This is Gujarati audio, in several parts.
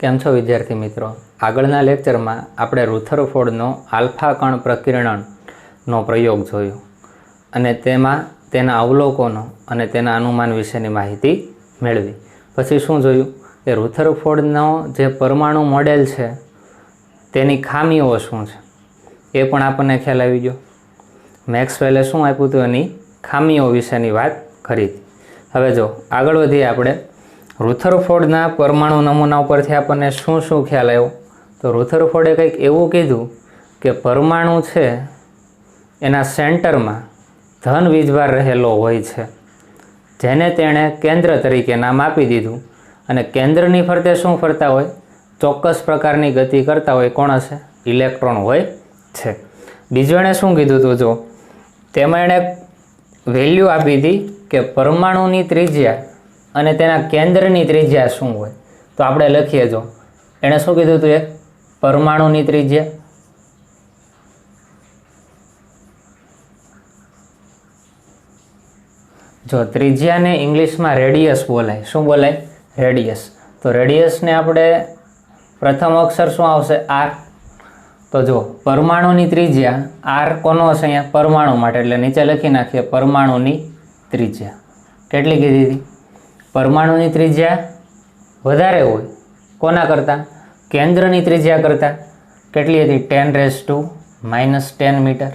કેમ છો વિદ્યાર્થી મિત્રો? આગળના લેક્ચરમાં આપણે રુથરફોર્ડનો આલ્ફા કણ પ્રકીર્ણનનો પ્રયોગ જોયો અને તેમાં તેના અવલોકનો અને તેના અનુમાન વિશેની માહિતી મેળવી. પછી શું જોયું કે રુથરફોર્ડનો જે પરમાણુ મોડેલ છે તેની ખામીઓ શું છે એ પણ આપણને ખ્યાલ આવી ગયો. મેક્સવેલે શું આપ્યું હતું એની ખામીઓ વિશેની વાત કરી. હવે જો આગળ વધીએ આપણે રુથરફોર્ડના પરમાણુ નમૂના ઉપરથી આપણને શું શું ખ્યાલ આવ્યો તો રુથરફોર્ડે કંઈક એવું કીધું કે પરમાણુ છે એના સેન્ટરમાં ધન વીજભાર રહેલો હોય છે જેને તેણે કેન્દ્ર તરીકે નામ આપી દીધું અને કેન્દ્રની ફરતે શું ફરતા હોય ચોક્કસ પ્રકારની ગતિ કરતા હોય કોણ હશે? ઇલેક્ટ્રોન હોય છે. બીજું એણે શું કીધું હતું જો તેમાં એણે વેલ્યુ આપી હતી કે પરમાણુની ત્રિજ્યા અને તેના કેન્દ્રની ત્રિજ્યા શું હોય તો આપણે લખીએ જો એણે શું કીધું હતું? એક પરમાણુની ત્રિજ્યા જો ત્રિજ્યાને ઇંગ્લિશમાં રેડિયસ બોલાય. શું બોલાય? રેડિયસ. તો રેડિયસને આપણે પ્રથમ અક્ષર શું આવશે? આર. તો જો પરમાણુની ત્રિજ્યા આર કોનો હશે? અહીંયા પરમાણુ માટે એટલે નીચે લખી નાખીએ પરમાણુની ત્રિજ્યા કેટલી કીધી હતી? પરમાણુની ત્રિજ્યા વધારે હોય કોના કરતાં? કેન્દ્રની ત્રિજ્યા કરતાં. કેટલી હતી? 10⁻⁻10 મીટર.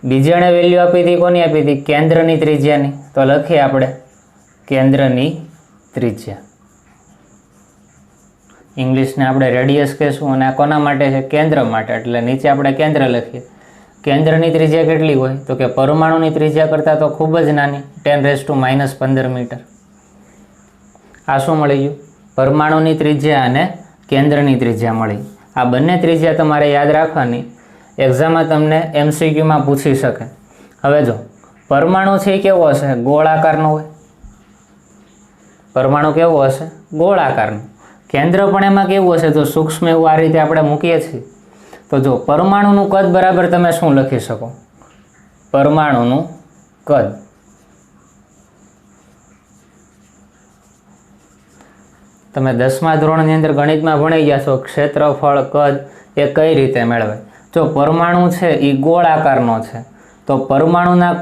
બીજી એણે વેલ્યુ આપી હતી કોની આપી હતી? કેન્દ્રની ત્રિજ્યાની. તો લખીએ આપણે કેન્દ્રની ત્રિજ્યા. ઇંગ્લિશને આપણે રેડિયસ કહેશું અને આ કોના માટે છે? કેન્દ્ર માટે એટલે નીચે આપણે કેન્દ્ર લખીએ. કેન્દ્રની ત્રિજ્યા કેટલી હોય તો કે પરમાણુની ત્રિજ્યા કરતાં તો ખૂબ જ નાની 10⁻15 મીટર. આ શું મળી ગયું? પરમાણુની ત્રિજ્યા અને કેન્દ્રની ત્રિજ્યા મળી. આ બંને ત્રિજ્યા તમારે યાદ રાખવાની. એક્ઝામમાં તમને MCQમાં પૂછી શકે. હવે જો પરમાણુ છે એ કેવો હશે? ગોળાકારનો હોય. પરમાણુ કેવો હશે? ગોળાકારનો. કેન્દ્ર પણ એમાં કેવું હશે? તો સૂક્ષ્મ એવું આ રીતે આપણે મૂકીએ છીએ. તો જો પરમાણુનું કદ બરાબર તમે શું લખી શકો? પરમાણુનું કદ તમે 10મા ધોરણની અંદર ગણિતમાં ભણી ગયા છો. ક્ષેત્રફળ કદ એ કઈ રીતે મેળવાય? જો પરમાણુ છે એ ગોળાકારનો છે તો પરમાણુના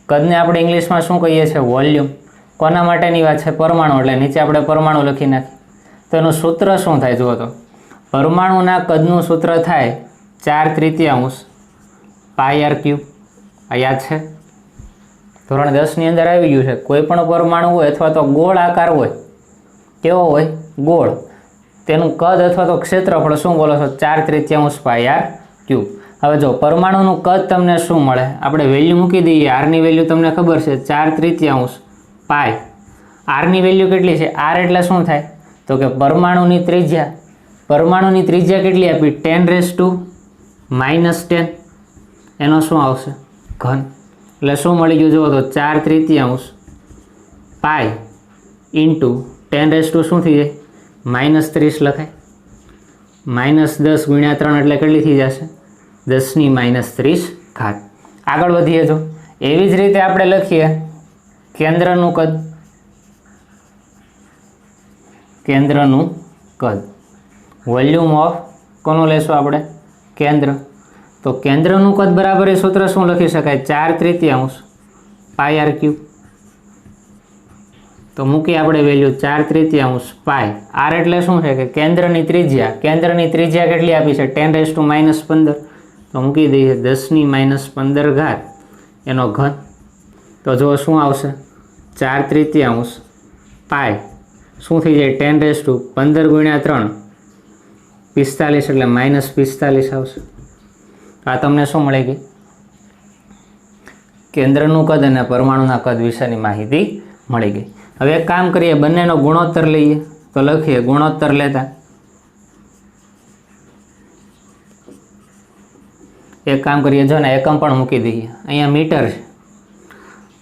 કદને આપણે ઇંગ્લિશમાં શું કહીએ છીએ? વોલ્યુમ. કોના માટેની વાત છે? પરમાણુ. એટલે નીચે આપણે પરમાણુ લખી નાખીએ. તો એનું સૂત્ર શું થાય? જુઓ તો પરમાણુના કદનું સૂત્ર થાય 4/3 πr³. આ યાદ છે? ધોરણ 10ની અંદર આવી ગયું છે. કોઈ પણ પરમાણુ હોય અથવા તો ગોળ આકાર હોય. કેવો હોય? ગોળ. તેનું કદ અથવા તો ક્ષેત્રફળ શું બોલો છો? 4/3 πr³. હવે જો પરમાણુનું કદ તમને શું મળે? આપણે વેલ્યુ મૂકી દઈએ. આરની વેલ્યુ તમને ખબર છે 4/3 પાય. આરની વેલ્યુ કેટલી છે? આર એટલે શું થાય તો કે પરમાણુની ત્રિજ્યા. પરમાણુની ત્રિજ્યા કેટલી આપી? 10⁻10. એનો શું આવશે? ઘન. એટલે શું મળી ગયું? જુઓ તો 4/3 પાય ઇન્ટુ 10 શું થઈ જાય? -30 લખાય. -10 × 3 એટલે કેટલી થઈ જશે? 10⁻30 ઘાત. આગળ વધીએ જો એવી જ રીતે આપણે લખીએ કેન્દ્રનું કદ. કેન્દ્રનું કદ વોલ્યુમ ઓફ કોનું લેશું આપણે? કેન્દ્ર. તો કેન્દ્રનું કદ બરાબર એ સૂત્ર શું લખી શકાય? 4/3 πr³. તો મૂકી આપણે વેલ્યુ 4/3 પાય. આર એટલે શું છે કે કેન્દ્રની ત્રિજ્યા. કેન્દ્રની ત્રિજ્યા કેટલી આપી છે? 10⁻15. તો મૂકી દઈએ 10⁻15 ઘાત એનો ઘન. તો જો શું આવશે? 4/3 પાય શું થઈ જાય? 10⁻15 × 3 45 એટલે -45 આવશે. આ તમને શું મળી ગઈ? કેન્દ્રનું કદ અને પરમાણુના કદ વિશેની માહિતી મળી ગઈ. હવે એક કામ કરીએ, બંનેનો ગુણોત્તર લઈએ. તો લખીએ ગુણોત્તર લેતા એક કામ કરીએ. જો ને એકમ પણ મૂકી દઈએ. અહીંયા મીટર છે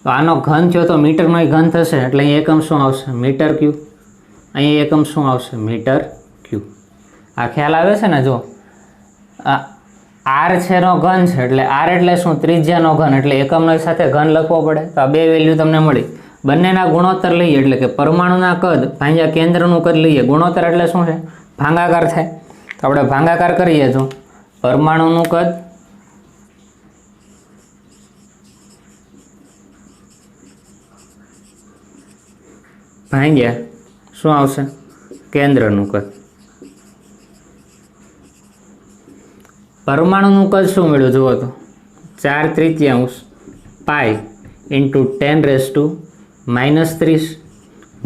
તો આનો ઘન થયો તો મીટરનો ઘન થશે એટલે અહીંયા એકમ શું આવશે? મીટર². અહીંયા એકમ શું આવશે? મીટર³. આ ખ્યાલ આવે છે ને? જો આ આર છે નો ઘન છે એટલે આર એટલે શું? ત્રિજ્યાનો ઘન એટલે એકમનો સાથે ઘન લખવો પડે. તો આ બે વેલ્યુ તમને મળી. બંનેના ગુણોત્તર લઈએ એટલે કે પરમાણુના કદ ભાંગ્યા કેન્દ્રનું કદ લઈએ. ગુણોત્તર એટલે શું છે? ભાગાકાર થાય. તો આપણે ભાગાકાર કરીએ તો પરમાણુનું કદ ભાંગ્યા શું આવશે? કેન્દ્રનું કદ. પરમાણુનું કદ શું મળ્યું જુઓ તો 4/3 પાઈ ઇન્ટુ 10⁻³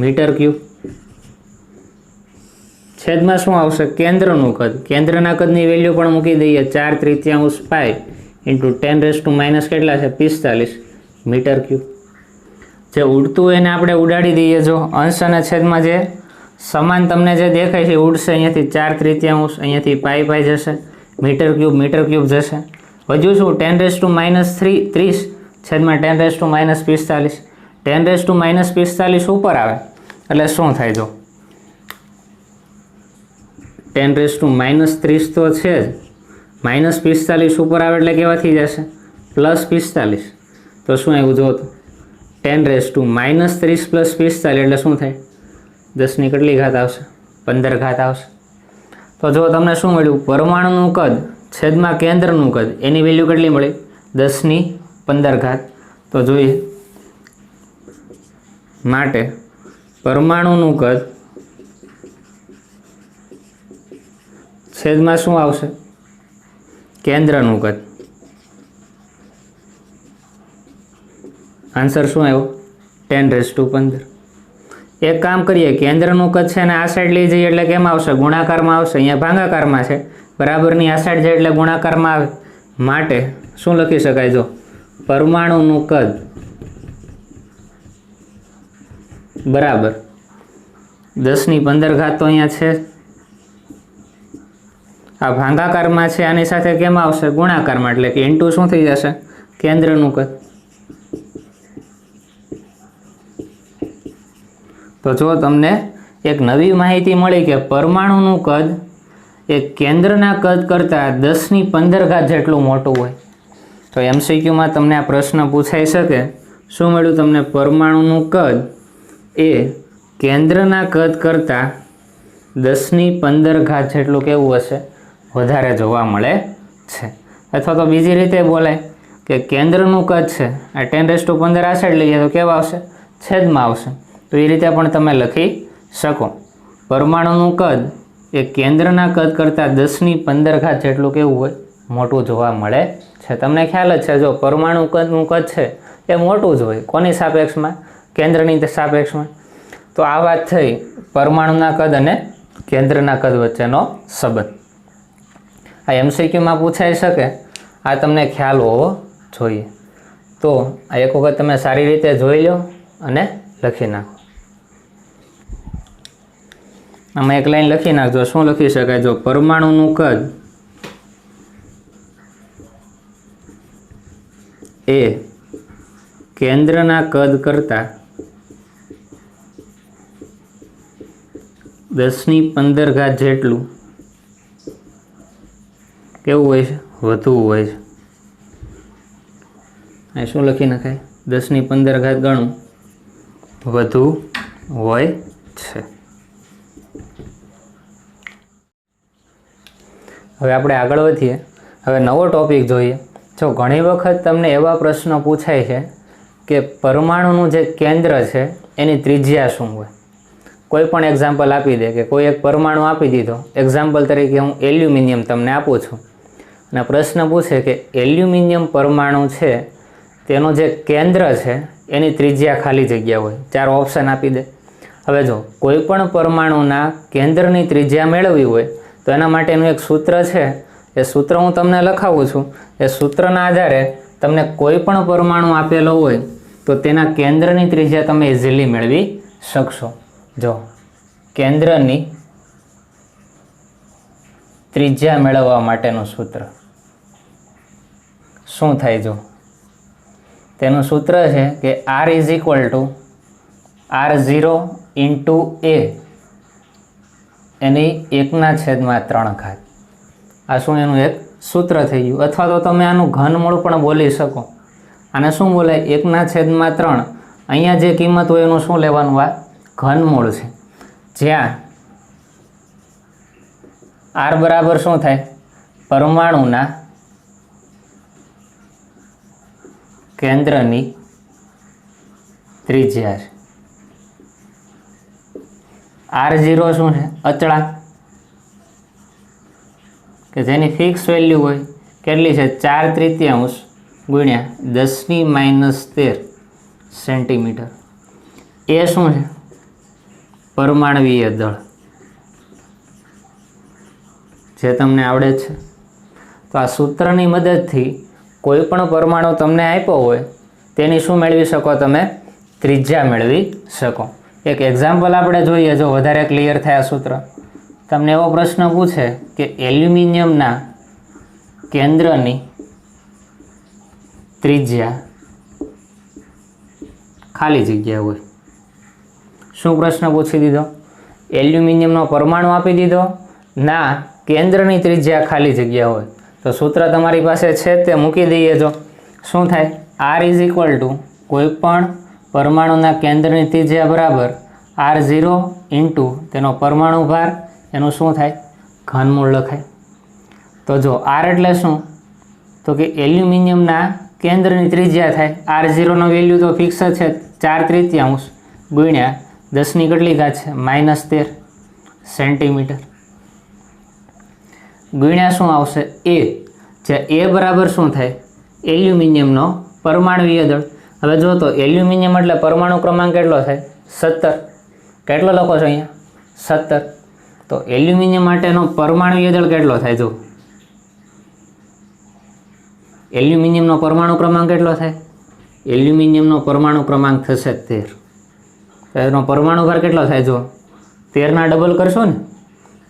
મીટર ક્યુબ. છેદમાં શું આવશે? કેન્દ્રનું કદ. કેન્દ્રના કદની વેલ્યુ પણ મૂકી દઈએ 4/3 પાઈ ઇન્ટુ 10⁻³ કેટલા છે? 45 મીટર ક્યુબ. જે ઉડતું હોય એને આપણે ઉડાડી દઈએ. જો અંશ અને છેદમાં જે સમાન તમને જે દેખાય છે ઉડશે. અહીંયાથી 4/3 અહીંયાથી પાઈ પાઈ જશે, મીટર ક્યુબ જશે. હજુ શું? 10⁻³ છેદમાં 10⁻45. 10⁻45 ઉપર આવે એટલે શું થાય? જો 10⁻³ તો છે જ, -45 ઉપર આવે એટલે કેવા થઈ જશે? +45. તો શું આવ્યું? જો તો 10⁻³ + 45 એટલે શું થાય? 10ની કેટલી ઘાત આવશે? 15 ઘાત આવશે. તો જો તમને શું મળ્યું? પરમાણુનું કદ છેદમાં કેન્દ્રનું કદ એની વેલ્યુ કેટલી મળી? 10⁻15 ઘાત. તો જોઈએ માટે પરમાણુનું કદ છેદમાં શું આવશે? કેન્દ્રનું કદ. આન્સર શું આવ્યો? 10⁻15. એક કામ કરીએ, કેન્દ્રનું કદ છે ને આ સાઈડ લઈ જઈએ એટલે કેમ આવશે? ગુણાકારમાં આવશે. અહીંયા ભાગાકારમાં છે, બરાબરની આ સાઈડ જાય એટલે ગુણાકારમાં આવે. માટે શું લખી શકાય? જો પરમાણુનું કદ બરાબર 10⁻15 ઘાત તો અહીંયા છે. આ ભાગાકારમાં છે, આની સાથે કેમ આવશે? ગુણાકારમાં. એટલે કે ઇન્ટુ શું થઈ જશે? કેન્દ્રનું કદ. તો જો તમને એક નવી માહિતી મળી કે પરમાણુનું કદ એ કેન્દ્રના કદ કરતાં 10⁻15 ઘાત જેટલું મોટું હોય. તો MCQમાં તમને આ પ્રશ્ન પૂછાઈ શકે. શું મળ્યું તમને? પરમાણુનું કદ એ કેન્દ્રના કદ કરતાં 10⁻15 ઘાત જેટલું કેવું હશે? વધારે જોવા મળે છે. અથવા તો બીજી રીતે બોલાય કે કેન્દ્રનું કદ છે આ 10⁻15 આ સાઈડ લઈએ તો કેવા આવશે? છેદમાં આવશે. તો એ રીતે પણ તમે લખી શકો. પરમાણુનું કદ એ કેન્દ્રના કદ કરતાં 10⁻15 ઘાત જેટલું કેવું હોય? મોટું જોવા મળે છે. તમને ખ્યાલ જ છે, જો પરમાણુ કદનું કદ છે એ મોટું જ હોય. કોની સાપેક્ષમાં? કેન્દ્રની સાપેક્ષમાં. તો આ વાત થઈ પરમાણુના કદ અને કેન્દ્રના કદ વચ્ચેનો સંબંધ. આ MCQમાં પૂછાઈ શકે, આ તમને ખ્યાલ હોવો જોઈએ. તો આ એક વખત તમે સારી રીતે જોઈ લો અને લખી નાખો. આમાં એક લાઈન લખી નાખજો. શું લખી શકાય? જો પરમાણુનું કદ એ કેન્દ્રના કદ કરતાં 10⁻15 ઘાત જેટલું કેવું હોય છે? વધુ હોય છે. અહીં શું લખી નખાય? 10⁻15 ઘાત ગણું વધુ હોય છે. હવે આપણે આગળ વધીએ. હવે નવો ટોપિક જોઈએ. જો ઘણી વખત તમને એવા પ્રશ્નો પૂછાય છે કે પરમાણુનું જે કેન્દ્ર છે એની ત્રિજ્યા શું હોય? કોઈ પણ એક્ઝામ્પલ આપી દે કે કોઈ એક પરમાણુ આપી દીધો. એક્ઝામ્પલ તરીકે હું એલ્યુમિનિયમ તમને આપું છું અને પ્રશ્ન પૂછે કે એલ્યુમિનિયમ પરમાણુ છે તેનું જે કેન્દ્ર છે એની ત્રિજ્યા ખાલી જગ્યા હોય. 4 ઓપ્શન આપી દે. હવે જો કોઈ પણ પરમાણુના કેન્દ્રની ત્રિજ્યા મેળવવી હોય તો એના માટેનું એક સૂત્ર છે. એ સૂત્ર હું તમને લખાવું છું. એ સૂત્રના આધારે તમને કોઈ પણ પરમાણુ આપેલો હોય તો તેના કેન્દ્રની ત્રિજ્યા તમે ઇઝીલી મેળવી શકશો. જો કેન્દ્રની ત્રિજ્યા મેળવવા માટેનું સૂત્ર શું થાય? જો તેનું સૂત્ર છે કે R = R0 × A એની 1/3 ઘાત. આ શું એનું એક સૂત્ર થઈ ગયું. અથવા તો તમે આનું ઘનમૂળ પણ બોલી શકો. આને શું બોલાય? 1/3 અહીંયા જે કિંમત હોય એનું શું લેવાનું? આ ઘનમૂળ છે, જ્યાં આર બરાબર શું થાય? પરમાણુના કેન્દ્રની ત્રિજ્યા છે. R0 શું છે? અચળાંક, કે જેની ફિક્સ વેલ્યુ હોય કેટલી છે? 4/3 ગુણ્યા 10⁻13 સેન્ટીમીટર. એ શું છે? પરમાણવીય દળ, જે તમને આવડે છે. તો આ સૂત્રની મદદથી કોઈ પણ પરમાણુ તમને આપ્યો હોય તેની શું મેળવી શકો? તમે ત્રિજ્યા મેળવી શકો. એક એક્ઝામ્પલ આપણે જોઈએ, જો વધારે ક્લિયર થાય આ સૂત્ર. તમને એવો પ્રશ્ન પૂછે કે એલ્યુમિનિયમના કેન્દ્રની ત્રિજ્યા ખાલી જગ્યા હોય. શું પ્રશ્ન પૂછી દીધો? એલ્યુમિનિયમનો પરમાણુ આપી દીધો, ના કેન્દ્રની ત્રિજ્યા ખાલી જગ્યા હોય. તો સૂત્ર તમારી પાસે છે તે મૂકી દઈએ. જો શું થાય? R = કોઈ પણ પરમાણુના કેન્દ્રની ત્રિજ્યા બરાબર R0 ઇન્ટુ તેનો પરમાણુ ભાર, એનું શું થાય? ઘનમૂળ લખાય. તો જો R એટલે શું? તો કે એલ્યુમિનિયમના કેન્દ્રની ત્રિજ્યા થાય. R0નો વેલ્યુ તો ફિક્સ જ છે, 4/3 ગુણ્યા 10 કેટલી ઘાત છે? -13 સેન્ટીમીટર. ગુણ્યા શું આવશે? A. જે A બરાબર શું થાય? એલ્યુમિનિયમનો પરમાણવીય દળ. હવે જો તો એલ્યુમિનિયમ એટલે પરમાણુ ક્રમાંક કેટલો થાય? 17. કેટલો લખો છો અહીંયા? 17. તો એલ્યુમિનિયમ માટેનો પરમાણવીય દળ કેટલો થાય? જો એલ્યુમિનિયમનો પરમાણુ ક્રમાંક કેટલો થાય? એલ્યુમિનિયમનો પરમાણુ ક્રમાંક થશે 13. એનો પરમાણુ ભાર કેટલો થાય? જો 13 ના ડબલ કરશો ને,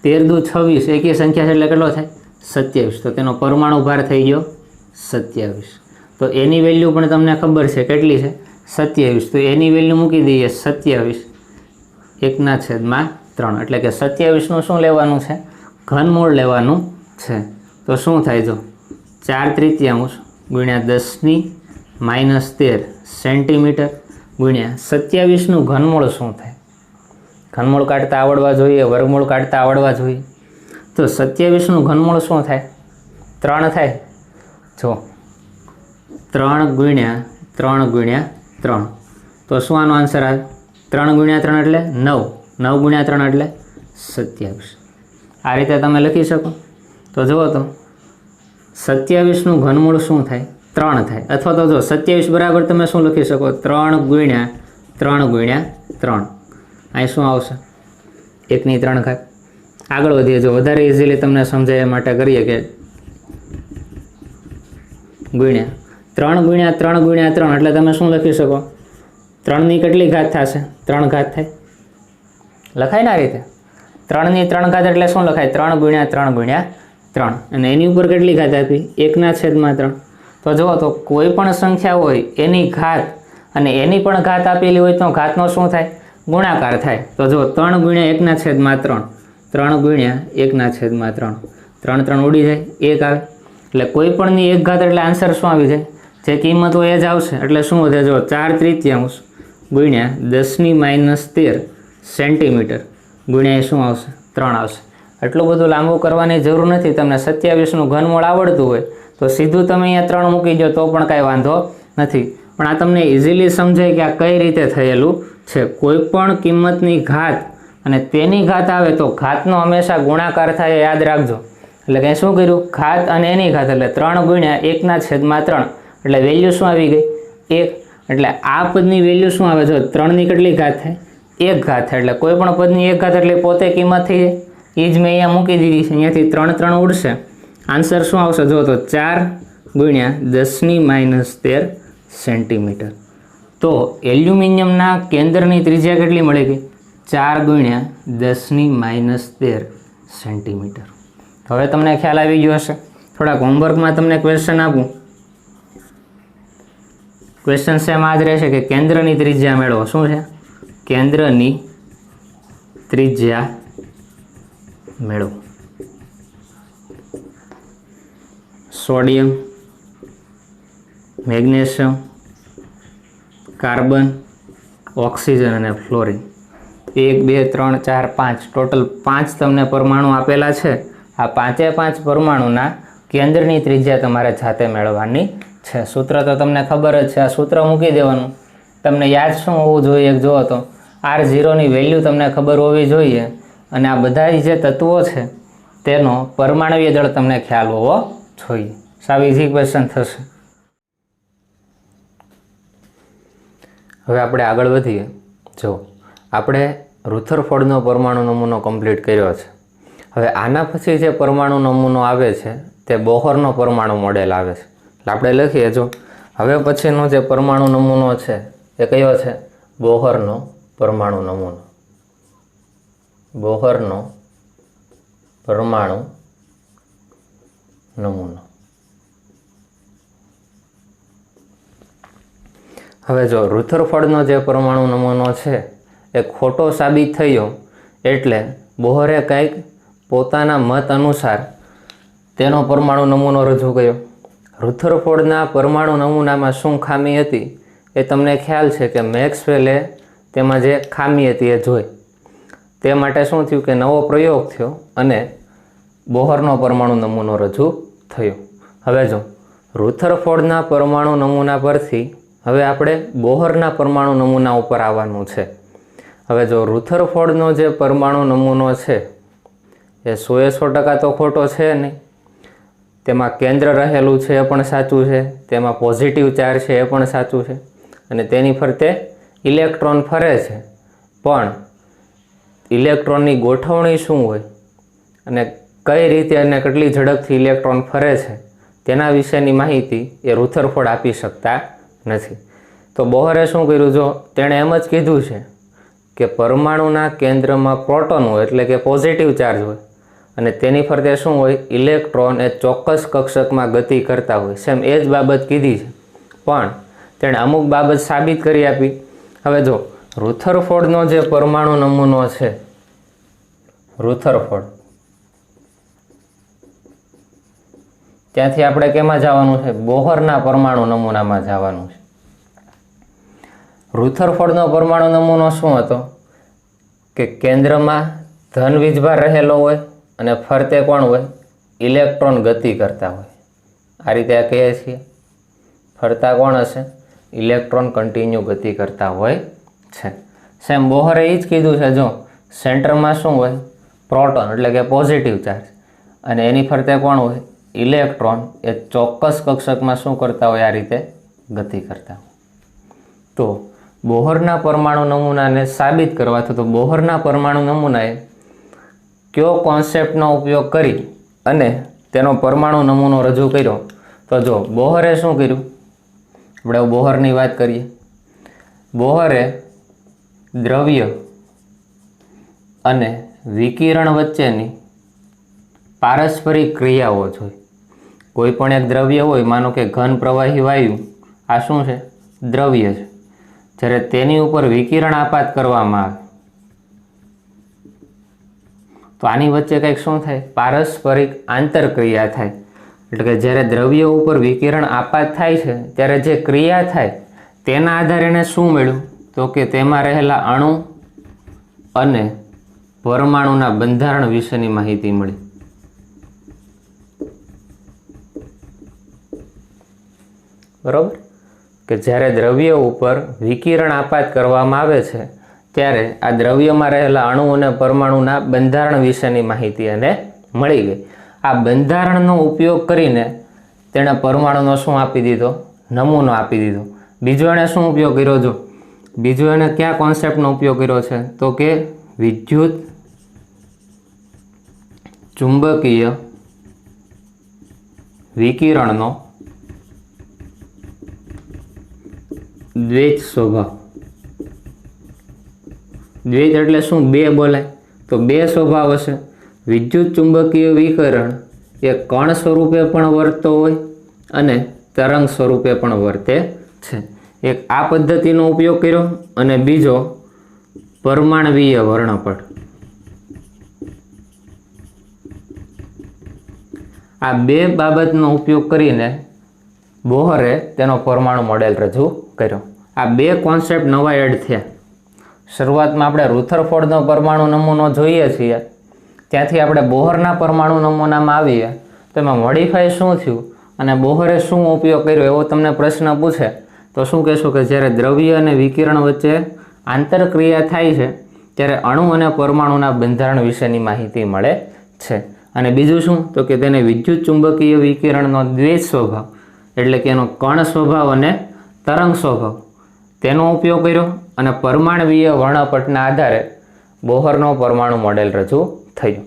13 દુ 26, એકી સંખ્યા છે એટલે કેટલો થાય? 27. તો તેનો પરમાણુ ભાર થઈ ગયો 27. તો એની વેલ્યુ પણ તમને ખબર છે કેટલી છે? 27. તો એની વેલ્યુ મૂકી દઈએ 27 1/3. એટલે કે 27નું શું લેવાનું છે? ઘનમૂળ લેવાનું છે. તો શું થાય? જો 4/3 ગુણ્યા 10⁻13 સેન્ટીમીટર ગુણ્યા 27નું ઘનમૂળ શું થાય? ઘનમૂળ કાઢતા આવડવા જોઈએ, વર્ગમૂળ કાઢતા આવડવા જોઈએ. તો 27નું ઘનમૂળ શું થાય? 3 થાય. જો 3 ગુણ્યા 3 ગુણ્યા 3. તો શું આનો આન્સર આવે? 3 ગુણ્યા 3 એટલે 9. 9 ગુણ્યા 3 એટલે 27. આ રીતે તમે લખી શકો. તો જુઓ તો 27નું ઘનમૂળ શું થાય? 3 થાય. અથવા તો જો 27 બરાબર તમે શું લખી શકો? 3 ગુણ્યા 3 ગુણ્યા 3. અહીં શું આવશે? 1/3 ઘાત. આગળ વધીએ. જો વધારે ઇઝીલી તમને સમજાય એ માટે કરીએ કે ગુણ્યા 3 ગુણ્યા 3 ગુણ્યા 3 એટલે તમે શું લખી શકો? 3ની કેટલી ઘાત થશે? 3 ઘાત થાય. લખાય ને આ રીતે? 3ની 3 ઘાત એટલે શું લખાય? 3 ગુણ્યા 3 ગુણ્યા 3. અને એની ઉપર કેટલી ઘાત આપી? 1/3. તો જુઓ તો કોઈ પણ સંખ્યા હોય એની ઘાત અને એની પણ ઘાત આપેલી હોય તો ઘાતનો શું થાય? ગુણાકાર થાય. તો જો 3 ગુણ્યા 1/3, 3 ગુણ્યા 1/3, 3 3 ઉડી જાય, 1 આવે. એટલે કોઈ પણની 1 ઘાત એટલે આન્સર શું આવી જાય? જે કિંમત હોય એ જ આવશે. એટલે શું વધે? જો 4/3 ગુણ્યા 10⁻13 સેન્ટીમીટર ગુણ્યા એ શું આવશે? 3 આવશે. એટલું બધું લાંબુ કરવાની જરૂર નથી. તમને 27નું ઘનમૂળ આવડતું હોય તો સીધું તમે અહીંયા 3 મૂકી દો તો પણ કાંઈ વાંધો નથી. પણ આ તમને ઇઝીલી સમજાય કે આ કઈ રીતે થયેલું છે. કોઈ પણ કિંમતની ઘાત અને તેની ઘાત આવે તો ઘાતનો હંમેશા ગુણાકાર થાય, યાદ રાખજો. એટલે કંઈ શું કર્યું? ઘાત અને એની ઘાત એટલે 3 ગુણ્યા 1/3. એટલે વેલ્યુ શું આવી ગઈ? 1. એટલે આ પદની વેલ્યુ શું આવે? જો 3ની કેટલી ઘાત થાય? 1 ઘાત થાય. એટલે કોઈ પણ પદની 1 ઘાત એટલે પોતે કિંમત થઈ જાય. એ જ મેં અહીંયા મૂકી દીધી છે. અહીંયાથી 3 3 ઉડશે. આન્સર શું આવશે? જો તો 4 ગુણ્યા 10⁻13 સેન્ટીમીટર. તો એલ્યુમિનિયમના કેન્દ્રની ત્રિજ્યા કેટલી મળી ગઈ? 4 ગુણ્યા 10⁻13 સેન્ટીમીટર. હવે તમને ખ્યાલ આવી ગયો હશે. થોડાક હોમવર્કમાં તમને ક્વેશ્ચન આપું. ક્વેશ્ચન શેમાં જ રહેશે કે કેન્દ્રની ત્રિજ્યા મેળવો. શું છે? કેન્દ્રની ત્રિજ્યા મેળવો. સોડિયમ, મેગ્નેશિયમ, કાર્બન ઓક્સિજન અને ફ્લોરિન. 1 2 3 4 5 ટોટલ 5 તમને પરમાણુ આપેલા છે. આ 5 પરમાણુના કેન્દ્રની ત્રિજ્યા તમારે જાતે મેળવવાની છે. સૂત્ર તો તમને ખબર જ છે, આ સૂત્ર મૂકી દેવાનું. તમને યાદ શું હોવું જોઈએ એક જુઓ તો R0ની વેલ્યુ તમને ખબર હોવી જોઈએ અને આ બધા જે તત્વો છે તેનો પરમાણુય દળ તમને ખ્યાલ હોવો જોઈએ. સાવ ઇઝી ક્વેશ્ચન થશે. હવે આપણે આગળ વધીએ. જો આપણે રુથરફોર્ડનો પરમાણુ નમૂનો કમ્પ્લીટ કર્યો છે. હવે આના પછી જે પરમાણુ નમૂનો આવે છે તે બોહરનો પરમાણુ મોડેલ આવે છે. એટલે આપણે લખીએ જો હવે પછીનો જે પરમાણુ નમૂનો છે એ કયો છે? બોહરનો પરમાણુ નમૂનો. બોહરનો પરમાણુ નમૂનો. હવે જો રુથરફોર્ડનો જે પરમાણુ નમૂનો છે એ ખોટો સાબિત થયો એટલે બોહરે કંઈક પોતાના મત અનુસાર તેનો પરમાણુ નમૂનો રજૂ કર્યો. રુથરફોર્ડના પરમાણુ નમૂનામાં શું ખામી હતી એ તમને ખ્યાલ છે કે મેક્સવેલે તેમાં જે ખામી હતી એ જોઈ. તે માટે શું થયું કે નવો પ્રયોગ થયો અને બોહરનો પરમાણુ નમૂનો રજૂ થયો. હવે જો રુથરફોર્ડના પરમાણુ નમૂના પરથી હવે આપણે બોહરના પરમાણુ નમૂના ઉપર આવવાનું છે. હવે જો રુથરફોર્ડનો જે પરમાણુ નમૂનો છે એ 100% તો ખોટો છે નહીં. તેમાં કેન્દ્ર રહેલું છે એ પણ સાચું છે, તેમાં પોઝિટિવ ચાર્જ છે એ પણ સાચું છે અને તેની ફરતે ઇલેક્ટ્રોન ફરે છે. પણ ઇલેક્ટ્રોનની ગોઠવણી શું હોય અને કઈ રીતે અને કેટલી ઝડપથી ઇલેક્ટ્રોન ફરે છે તેના વિશેની માહિતી એ રુથરફોર્ડ આપી શકતા નથી. તો બોહરે શું કર્યું? જો તેણે એમ જ કીધું છે કે પરમાણુના કેન્દ્રમાં પ્રોટોન હોય એટલે કે પોઝિટિવ ચાર્જ હોય અને તેની ફરતે શું હોય? ઇલેક્ટ્રોન એ ચોક્કસ કક્ષકમાં ગતિ કરતા હોય. સેમ એ જ બાબત કીધી છે પણ તેણે અમુક બાબત સાબિત કરી આપી. હવે જો રુથરફોર્ડનો જે પરમાણુ નમૂનો છે, રુથરફોર્ડ, ત્યાંથી આપણે કેમાં જવાનું છે? બોહરના પરમાણુ નમૂનામાં જવાનું છે. રુથરફોર્ડનો પરમાણુ નમૂનો શું હતો કે કેન્દ્રમાં ધન વીજભાર રહેલો હોય અને ફરતે કોણ હોય? ઇલેક્ટ્રોન ગતિ કરતા હોય. આ રીતે આ કહીએ છીએ ફરતા કોણ હશે? ઇલેક્ટ્રોન કન્ટિન્યુ ગતિ કરતા હોય છે. સેમ બોહરે એ જ કીધું છે. જો સેન્ટરમાં શું હોય? પ્રોટોન એટલે કે પોઝિટિવ ચાર્જ અને એની ફરતે કોણ હોય? ઇલેક્ટ્રોન એ ચોક્કસ કક્ષકમાં શું કરતા હોય? આ રીતે ગતિ કરતા હોય. તો બોહરના પરમાણુ નમૂનાને સાબિત કરવા તો બોહરના પરમાણુ નમૂનાએ કયો કોન્સેપ્ટનો ઉપયોગ કરી અને તેનો પરમાણુ નમૂનો રજૂ કર્યો? તો જો બોહરે શું કર્યું? આપણે બોહરની વાત કરીએ. બોહરે દ્રવ્ય અને વિકિરણ વચ્ચેની પારસ્પરિક ક્રિયાઓ જોઈ. કોઈ પણ એક દ્રવ્ય હોય, માનો કે ઘન પ્રવાહી વાયુ, આ શું છે? દ્રવ્ય છે. જ્યારે તેની ઉપર વિકિરણ આપાત કરવામાં આવે તો આની વચ્ચે કંઈક શું થાય? પારસ્પરિક આંતરક્રિયા થાય. એટલે કે જ્યારે દ્રવ્ય ઉપર વિકિરણ આપાત થાય છે ત્યારે જે ક્રિયા થાય તેના આધારે એને શું મળ્યું? તો કે તેમાં રહેલા અણુ અને પરમાણુના બંધારણ વિશેની માહિતી મળી. બરાબર? કે જ્યારે દ્રવ્ય ઉપર વિકિરણ આપાત કરવામાં આવે છે ત્યારે આ દ્રવ્યમાં રહેલા અણુ અને પરમાણુના બંધારણ વિશેની માહિતી એને મળી ગઈ. આ બંધારણનો ઉપયોગ કરીને તેણે પરમાણુનો શું આપી દીધો? નમૂનો આપી દીધો. બીજો એણે શું ઉપયોગ કર્યો? જો બીજો એણે કયા કોન્સેપ્ટનો ઉપયોગ કર્યો છે? તો કે વિદ્યુત ચુંબકીય વિકિરણનો દ્વૈત સ્વભાવ. દ્વૈત એટલે શું? બે બોલાય તો બે સ્વભાવ હશે. વિદ્યુત ચુંબકીય વિકિરણ એ કણ સ્વરૂપે પણ વર્તતો હોય અને તરંગ સ્વરૂપે પણ વર્તે છે. એક આ પદ્ધતિનો ઉપયોગ કર્યો અને બીજો પરમાણવીય વર્ણપટ. આ બે બાબતનો ઉપયોગ કરીને બોહરે તેનો પરમાણુ મોડેલ રજૂ કર્યો. આ બે કોન્સેપ્ટ નવા એડ થયા. શરૂઆતમાં આપણે રુથરફોર્ડનો પરમાણુ નમૂનો જોઈએ છીએ, ત્યાંથી આપણે બોહરના પરમાણુ નમૂનામાં આવીએ તો એમાં મોડિફાઈ શું થયું અને બોહરે શું ઉપયોગ કર્યો એવો તમને પ્રશ્ન પૂછે તો શું કહેશો કે જ્યારે દ્રવ્ય અને વિકિરણ વચ્ચે આંતરક્રિયા થાય છે ત્યારે અણુ અને પરમાણુના બંધારણ વિશેની માહિતી મળે છે. અને બીજું શું તો કે તેને વિદ્યુત ચુંબકીય વિકિરણનો દ્વૈત સ્વભાવ એટલે કે એનો કણ સ્વભાવ અને તરંગ સ્વભાવ તેનો ઉપયોગ કર્યો અને પરમાણવીય વર્ણપટના આધારે બોહરનો પરમાણુ મોડેલ રજૂ થયું.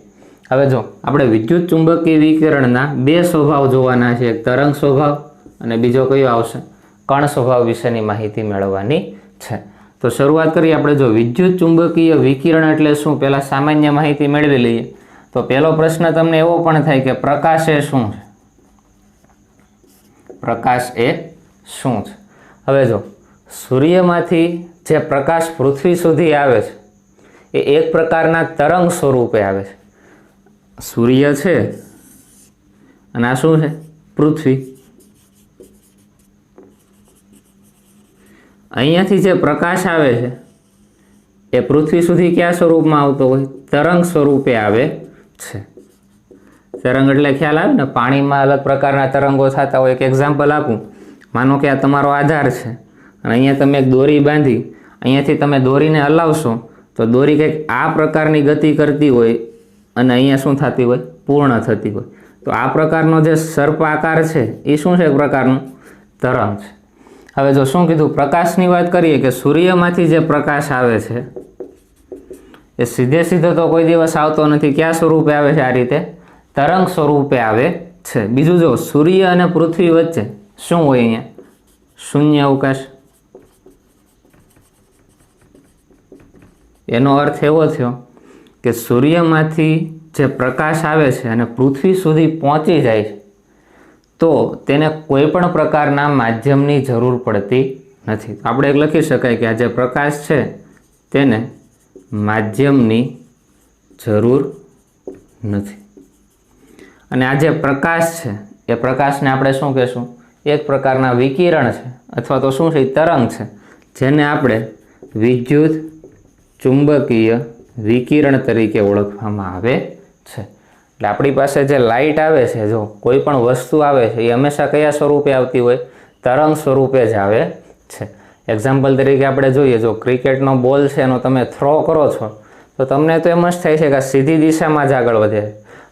હવે જો આપણે વિદ્યુત ચુંબકીય વિકિરણના બે સ્વભાવ જોવાના છે, એક તરંગ સ્વભાવ અને બીજો કયો આવશે કણ સ્વભાવ વિશેની માહિતી મેળવવાની છે. તો શરૂઆત કરીએ આપણે. જો વિદ્યુત ચુંબકીય વિકિરણ એટલે શું પહેલાં સામાન્ય માહિતી મેળવી લઈએ. તો પહેલો પ્રશ્ન તમને એવો પણ થાય કે પ્રકાશ એ શું છે? પ્રકાશ એ શું છે? હવે જો સૂર્યમાંથી જે પ્રકાશ પૃથ્વી સુધી આવે છે એ એક પ્રકારના તરંગ સ્વરૂપે આવે છે. સૂર્ય છે અને આ શું છે? પૃથ્વી. અહીંયાથી જે પ્રકાશ આવે છે એ પૃથ્વી સુધી કયા સ્વરૂપમાં આવતો હોય? તરંગ સ્વરૂપે આવે છે. તરંગ એટલે ખ્યાલ આવે ને, પાણીમાં અલગ પ્રકારના તરંગો થતા હોય. એક એક્ઝામ્પલ આપું. માનો કે આ તમારો આધાર છે અને અહીંયા તમે એક દોરી બાંધી, અહીંયાથી તમે દોરીને હલાવશો તો દોરી કંઈક આ પ્રકારની ગતિ કરતી હોય અને અહીંયા શું થતી હોય? પૂર્ણ થતી હોય. તો આ પ્રકારનો જે સર્પાકાર છે એ શું છે? એક પ્રકારનું તરંગ છે. હવે જો શું કીધું? પ્રકાશની વાત કરીએ કે સૂર્યમાંથી જે પ્રકાશ આવે છે એ સીધો તો કોઈ દિવસ આવતો નથી. કયા સ્વરૂપે આવે છે? આ રીતે તરંગ સ્વરૂપે આવે છે. બીજું જો સૂર્ય અને પૃથ્વી વચ્ચે શું હોય? અહીંયા શૂન્ય અવકાશ. એનો અર્થ એવો થયો કે સૂર્યમાંથી જે પ્રકાશ આવે છે અને પૃથ્વી સુધી પહોંચી જાય છે તો તેને કોઈ પણ પ્રકારના માધ્યમની જરૂર પડતી નથી. આપણે એક લખી શકાય કે આ જે પ્રકાશ છે તેને માધ્યમની જરૂર નથી. અને આ જે પ્રકાશ છે એ પ્રકાશને આપણે શું કહેશું? એક પ્રકારના વિકિરણ છે અથવા તો શું છે? તરંગ છે, જેને આપણે વિદ્યુત ચુંબકીય વિકિરણ તરીકે ઓળખવામાં આવે છે. એટલે આપણી પાસે જે લાઇટ આવે છે, જો કોઈ પણ વસ્તુ આવે છે એ હંમેશા કયા સ્વરૂપે આવતી હોય? તરંગ સ્વરૂપે જ આવે છે. એક્ઝામ્પલ તરીકે આપણે જોઈએ, જો ક્રિકેટનો બોલ છે એનો તમે થ્રો કરો છો તો તમને તો એમ જ થાય છે કે આ સીધી દિશામાં જ આગળ વધે,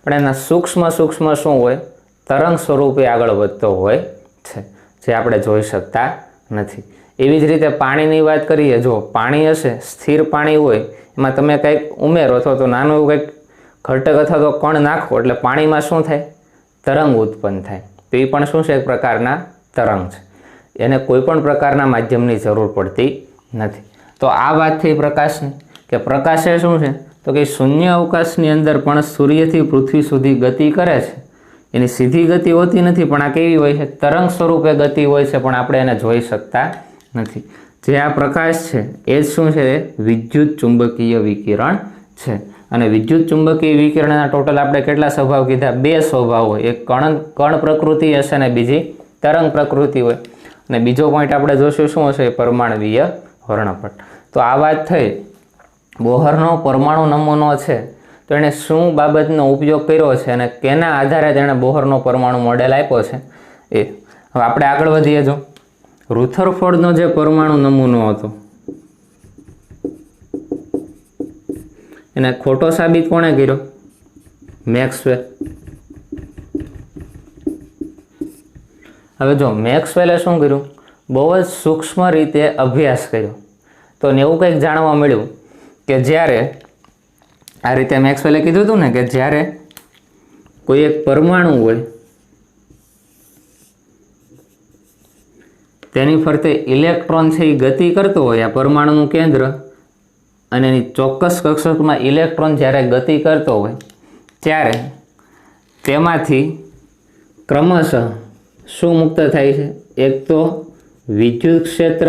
પણ એના સૂક્ષ્મ શું હોય? તરંગ સ્વરૂપે આગળ વધતો હોય છે, જે આપણે જોઈ શકતા નથી. એવી જ રીતે પાણીની વાત કરીએ. જો પાણી હશે, સ્થિર પાણી હોય, એમાં તમે કંઈક ઉમેરો અથવા તો નાનું એવું કંઈક ઘટક અથવા તો કણ નાખો એટલે પાણીમાં શું થાય? તરંગ ઉત્પન્ન થાય. તો એ પણ શું છે? એક પ્રકારના તરંગ છે. એને કોઈ પણ પ્રકારના માધ્યમની જરૂર પડતી નથી. તો આ વાત થઈ પ્રકાશની, કે પ્રકાશ એ શું છે? તો કે શૂન્ય અવકાશની અંદર પણ સૂર્યથી પૃથ્વી સુધી ગતિ કરે છે. એની સીધી ગતિ હોતી નથી, પણ આ કેવી હોય છે? તરંગ સ્વરૂપે ગતિ હોય છે, પણ આપણે એને જોઈ શકતા નથી. જે આ પ્રકાશ છે એ જ શું છે? વિદ્યુત ચુંબકીય વિકિરણ છે. અને વિદ્યુત ચુંબકીય વિકિરણના ટોટલ આપણે કેટલા સ્વભાવ કીધા? બે સ્વભાવ હોય. એક કણ પ્રકૃતિ હશે અને બીજી તરંગ પ્રકૃતિ હોય. અને બીજો પોઈન્ટ આપણે જોશું શું હશે? પરમાણવીય વર્ણપટ. તો આ વાત થઈ બોહરનો પરમાણુ નમૂનો છે તો એણે શું બાબતનો ઉપયોગ કર્યો છે અને કેના આધારે તેણે બોહરનો પરમાણુ મોડેલ આપ્યો છે એ. હવે આપણે આગળ વધીએ. જો રુથરફોર્ડનો જે પરમાણુ નમૂનો હતો એને ખોટો સાબિત કોણે કર્યો? મેક્સવેલ. હવે જો મેક્સવેલે શું કર્યું? બહુ જ સૂક્ષ્મ રીતે અભ્યાસ કર્યો તો એવું કંઈક જાણવા મળ્યું કે જ્યારે આ રીતે મેક્સવેલે કીધું હતું ને કે જ્યારે કોઈ એક પરમાણુ હોય તેની ફરતે ઇલેક્ટ્રોન છે એ ગતિ કરતો હોય, આ પરમાણુનું કેન્દ્ર અને એની ચોક્કસ કક્ષકમાં ઇલેક્ટ્રોન જ્યારે ગતિ કરતો હોય ત્યારે તેમાંથી ક્રમશઃ શું મુક્ત થાય છે? એક તો વિદ્યુત ક્ષેત્ર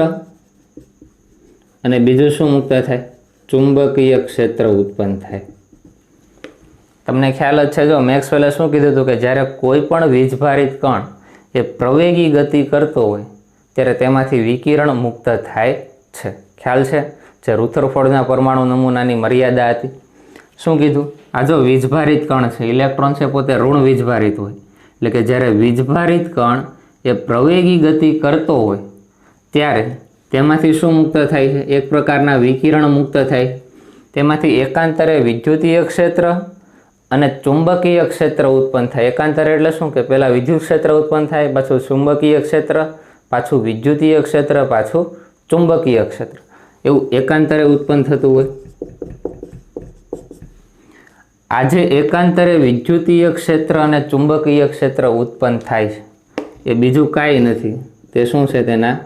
અને બીજું શું મુક્ત થાય? ચુંબકીય ક્ષેત્ર ઉત્પન્ન થાય. તમને ખ્યાલ જ છે. જો મેક્સવેલે શું કીધું હતું કે જ્યારે કોઈ પણ વીજભારિત કણ એ પ્રવેગી ગતિ કરતો હોય ત્યારે તેમાંથી વિકિરણ મુક્ત થાય છે. ખ્યાલ છે? જે રુથરફોર્ડના પરમાણુ નમૂનાની મર્યાદા હતી. શું કીધું? આ જો વીજભારિત કણ છે, ઇલેક્ટ્રોન છે પોતે ઋણ વીજભારિત હોય, એટલે કે જ્યારે વીજભારિત કણ એ પ્રવેગી ગતિ કરતો હોય ત્યારે તેમાંથી શું મુક્ત થાય છે? એક પ્રકારના વિકિરણ મુક્ત થાય. તેમાંથી એકાંતરે વિદ્યુતીય ક્ષેત્ર અને ચુંબકીય ક્ષેત્ર ઉત્પન્ન થાય. એકાંતરે એટલે શું? કે પહેલાં વિદ્યુત ક્ષેત્ર ઉત્પન્ન થાય, પાછું ચુંબકીય ક્ષેત્ર, પાછું વિદ્યુતીય ક્ષેત્ર, પાછું ચુંબકીય ક્ષેત્ર, એવું એકાંતરે ઉત્પન્ન થતું હોય. આજે એકાંતરે વિદ્યુતીય ક્ષેત્ર અને ચુંબકીય ક્ષેત્ર ઉત્પન્ન થાય છે એ બીજું કાંઈ નથી. તે શું છે? તેના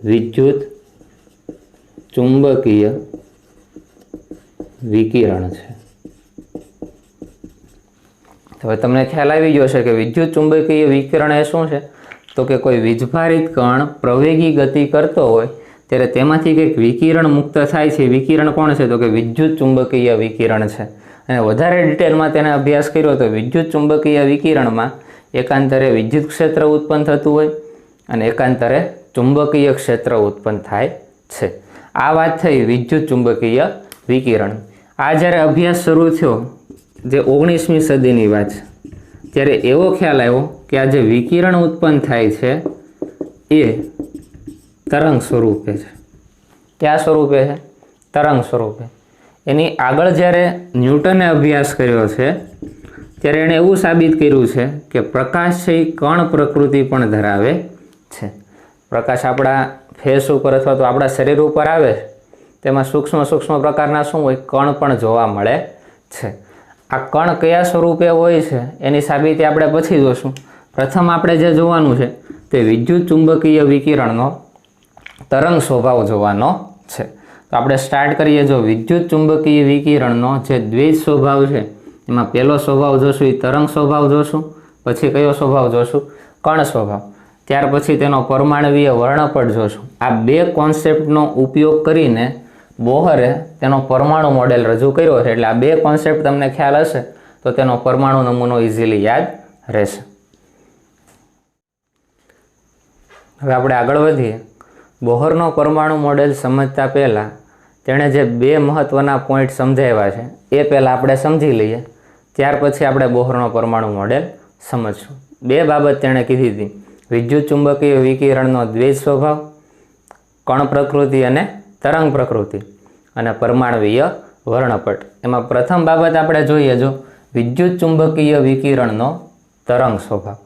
વિદ્યુત ચુંબકીય વિકિરણ છે. હવે તમને ખ્યાલ આવી ગયો છે કે વિદ્યુત ચુંબકીય વિકિરણ એ શું છે? તો કે કોઈ વીજભારિત કણ પ્રવેગી ગતિ કરતો હોય ત્યારે તેમાંથી કંઈક વિકિરણ મુક્ત થાય છે. વિકિરણ કોણ છે? તો કે વિદ્યુત ચુંબકીય વિકિરણ છે. અને વધારે ડિટેલમાં તેને અભ્યાસ કર્યો તો વિદ્યુત ચુંબકીય વિકિરણમાં એકાંતરે વિદ્યુત ક્ષેત્ર ઉત્પન્ન થતું હોય અને એકાંતરે ચુંબકીય ક્ષેત્ર ઉત્પન્ન થાય છે. આ વાત થઈ વિદ્યુત ચુંબકીય વિકિરણ. આ જ્યારે અભ્યાસ શરૂ થયો, જે 19મી સદીની વાત છે, ત્યારે એવો ખ્યાલ આવ્યો કે આ જે વિકિરણ ઉત્પન્ન થાય છે એ તરંગ સ્વરૂપે છે. કયા સ્વરૂપે છે? તરંગ સ્વરૂપે. એની આગળ જ્યારે ન્યૂટને અભ્યાસ કર્યો છે ત્યારે એણે એવું સાબિત કર્યું છે કે પ્રકાશ છે એ કણ પ્રકૃતિ પણ ધરાવે છે. પ્રકાશ આપણા ફેસ ઉપર અથવા તો આપણા શરીર ઉપર આવે છે, તેમાં સૂક્ષ્મ સૂક્ષ્મ પ્રકારના શું હોય? કણ પણ જોવા મળે છે. આ કણ કયા સ્વરૂપે હોય છે એની સાબિતી આપણે પછી જોશું. પ્રથમ આપણે જે જોવાનું છે તે વિદ્યુત ચુંબકીય વિકિરણનો તરંગ સ્વભાવ જોવાનો છે. તો આપણે સ્ટાર્ટ કરીએ. જો વિદ્યુત ચુંબકીય વિકિરણનો જે દ્વિજ સ્વભાવ છે એમાં પહેલો સ્વભાવ જોશું એ તરંગ સ્વભાવ જોશું, પછી કયો સ્વભાવ જોશું? કણ સ્વભાવ. ત્યાર પછી તેનો પરમાણવીય વર્ણપટ જોશું. આ બે કોન્સેપ્ટનો ઉપયોગ કરીને બોહરે તેનો પરમાણુ મોડેલ રજૂ કર્યો છે. એટલે આ બે કોન્સેપ્ટ તમને ખ્યાલ હશે તો તેનો પરમાણુ નમૂનો ઇઝીલી યાદ રહેશે. હવે આપણે આગળ વધીએ. બોહરનો પરમાણુ મોડેલ સમજતા પહેલાં તેણે જે બે મહત્ત્વના પોઈન્ટ સમજાવ્યા છે એ પહેલાં આપણે સમજી લઈએ, ત્યાર પછી આપણે બોહરનો પરમાણુ મોડેલ સમજશું. બે બાબત તેણે કીધી હતી: વિદ્યુત ચુંબકીય વિકિરણનો દ્વિજ સ્વભાવ, કણ પ્રકૃતિ અને તરંગ પ્રકૃતિ, અને પરમાણવીય વર્ણપટ. એમાં પ્રથમ બાબત આપણે જોઈએ જો વિદ્યુત ચુંબકીય વિકિરણનો તરંગ સ્વભાવ.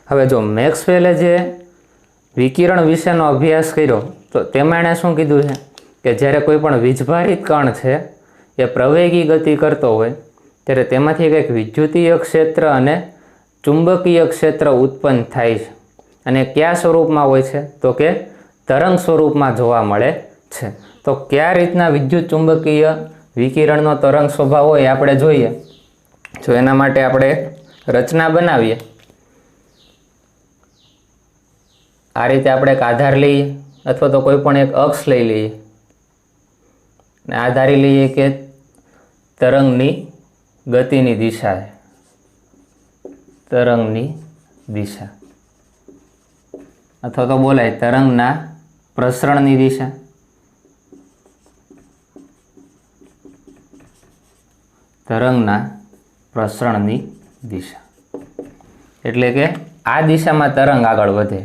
હવે જો મેક્સવેલે જે વિકિરણ વિશેનો અભ્યાસ કર્યો તો તેમાં એણે શું કીધું છે કે જ્યારે કોઈ પણ વીજભારિત કણ છે એ પ્રવેગી ગતિ કરતો હોય ત્યારે તેમાંથી કંઈક વિદ્યુતીય ક્ષેત્ર અને ચુંબકીય ક્ષેત્ર ઉત્પન્ન થાય છે. અને કયા સ્વરૂપમાં હોય છે? તો કે તરંગ સ્વરૂપમાં જોવા મળે છે. તો કયા રીતના વિદ્યુત ચુંબકીય વિકિરણનો તરંગ સ્વભાવ હોય આપણે જોઈએ. જો એના માટે આપણે રચના બનાવીએ. આ રીતે આપણે એક આધાર લઈએ અથવા તો કોઈ પણ એક અક્ષ લઈ લઈએ અને આધારી લઈએ કે તરંગની ગતિની દિશા છે, તરંગની દિશા, અથવા તો બોલાય તરંગના પ્રસરણની દિશા. તરંગના પ્રસરણની દિશા એટલે કે આ દિશામાં તરંગ આગળ વધે.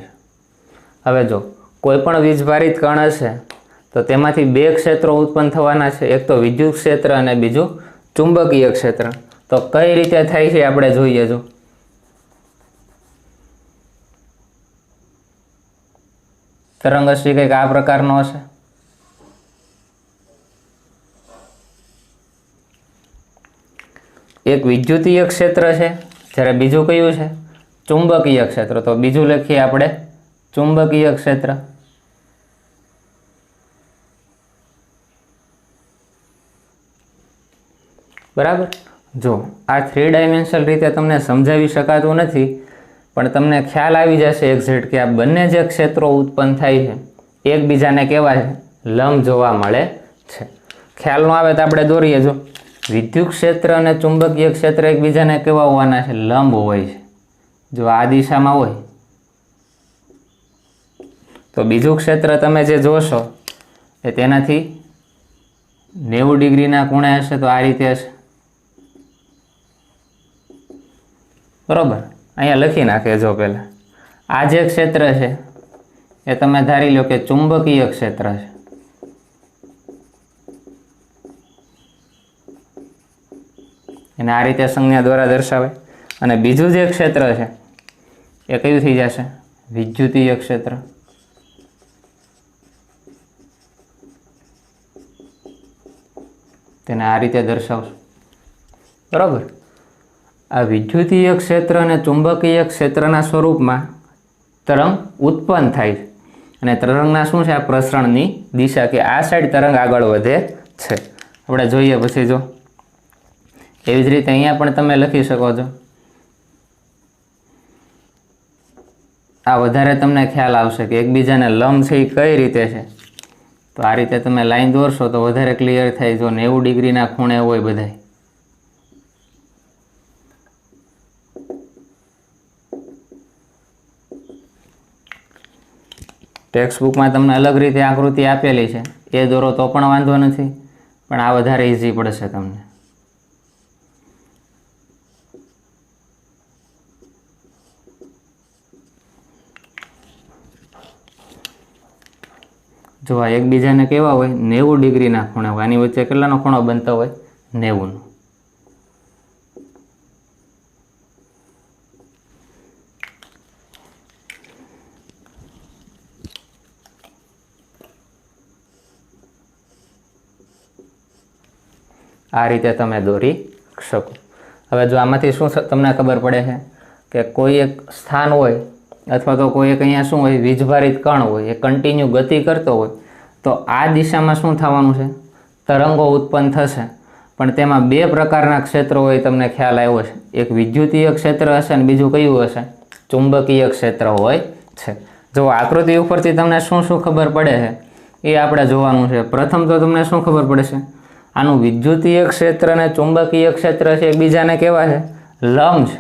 હવે જો કોઈ પણ વીજભારિત કણ હશે તો તેમાંથી બે ક્ષેત્રો ઉત્પન્ન થવાના છે, એક તો વિદ્યુત ક્ષેત્ર અને બીજું ચુંબકીય ક્ષેત્ર. તો કઈ રીતે થાય છે આપણે જોઈએ. જો તરંગ હશે કંઈક આ પ્રકારનો હશે. એક વિદ્યુતીય ક્ષેત્ર છે જ્યારે બીજું કયું છે? ચુંબકીય ક્ષેત્ર. તો બીજું લખીએ આપણે ચુંબકીય ક્ષેત્ર. બરાબર. જો આ 3 ડાયમેન્શનલ રીતે તમને સમજાવી શકાતું નથી, પણ તમને ખ્યાલ આવી જશે એક્ઝેક્ટ કે આ બંને જે ક્ષેત્રો ઉત્પન્ન થાય છે એકબીજાને કેવા છે? લંબ જોવા મળે છે. ખ્યાલ ન આવે તો આપણે દોરીએ. જો વિદ્યુત ક્ષેત્ર અને ચુંબકીય ક્ષેત્ર એકબીજાને કેવા હોવાના છે? લંબ હોય છે. જો આ દિશામાં હોય તો બીજું ક્ષેત્ર તમે જે જોશો એ તેનાથી 90 ડિગ્રીના ખૂણે હશે તો આ રીતે હશે, બરોબર. અહીંયા લખી નાખે. જો પહેલાં આ જે ક્ષેત્ર છે એ તમે ધારી લો કે ચુંબકીય ક્ષેત્ર છે. એને આ રીતે સંજ્ઞા દ્વારા દર્શાવે. અને બીજું જે ક્ષેત્ર છે એ કયું થઈ જશે? વિદ્યુતીય ક્ષેત્ર. તેને આ રીતે દર્શાવશું, બરાબર. આ વિદ્યુતીય ક્ષેત્ર અને ચુંબકીય ક્ષેત્રના સ્વરૂપમાં તરંગ ઉત્પન્ન થાય છે. અને તરંગના શું છે? આ પ્રસરણની દિશા, કે આ સાઈડ તરંગ આગળ વધે છે. આપણે જોઈએ પછી. જો એવી જ રીતે અહીંયા પણ તમે લખી શકો છો. આ વધારે તમને ખ્યાલ આવશે કે એકબીજાને લંબ છે એ કઈ રીતે છે. તો આ રીતે તમે લાઈન દોરશો તો વધારે ક્લિયર થાય. જો 90 ડિગ્રીના ખૂણે હોય બધાય. ટેક્સ્ટ બુકમાં તમને અલગ રીતે આકૃતિ આપેલી છે, એ દોરો તો પણ વાંધો નથી, પણ આ વધારે ઇઝી પડશે તમને. જો આ એકબીજાને કેવા હોય? 90 ડિગ્રીના ખૂણે હોય. આની વચ્ચે કેટલાનો ખૂણો બનતો હોય? 90 નો. આ રીતે તમે દોરી શકો. હવે જો આમાંથી શું તમને ખબર પડે છે કે કોઈ એક સ્થાન હોય અથવા તો કોઈ એક અહીંયા શું હોય? વીજભારિત કણ હોય, એ કન્ટિન્યુ ગતિ કરતો હોય, તો આ દિશામાં શું થવાનું છે? તરંગો ઉત્પન્ન થશે. પણ તેમાં બે પ્રકારના ક્ષેત્રો હોય, તમને ખ્યાલ આવ્યો છે. એક વિદ્યુતીય ક્ષેત્ર હશે અને બીજું કયું હશે? ચુંબકીય ક્ષેત્ર હોય છે. જો આકૃતિ ઉપરથી તમને શું શું ખબર પડે છે એ આપણે જોવાનું છે. પ્રથમ તો તમને શું ખબર પડે છે? આનું વિદ્યુતીય ક્ષેત્ર અને ચુંબકીય ક્ષેત્ર છે એકબીજાને કેવા છે? લંબ છે.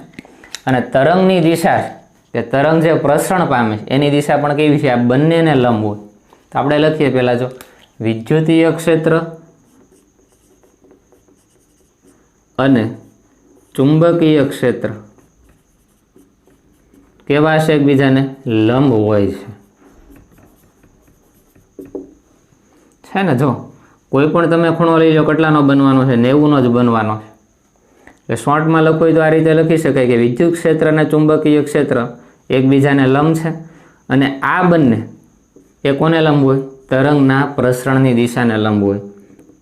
અને તરંગની દિશા છે કે તરંગ જે પ્રસરણ પામે છે એની દિશા પણ કેવી છે? આ બંનેને લંબ હોય. તો આપણે લખીએ પહેલાં. જો વિદ્યુતીય ક્ષેત્ર અને ચુંબકીય ક્ષેત્ર કેવા છે? એકબીજાને લંબ હોય છે ને. જો કોઈ પણ તમે ખૂણો લઈ લો, કેટલાનો બનવાનો છે? 90 જ બનવાનો છે. એટલે શોર્ટમાં લખવું હોય તો આ રીતે લખી શકાય કે વિદ્યુત ક્ષેત્ર અને ચુંબકીય ક્ષેત્ર એકબીજાને લંબ છે. અને આ બંને એ કોને લંબ હોય? તરંગના પ્રસરણની દિશાને લંબ હોય.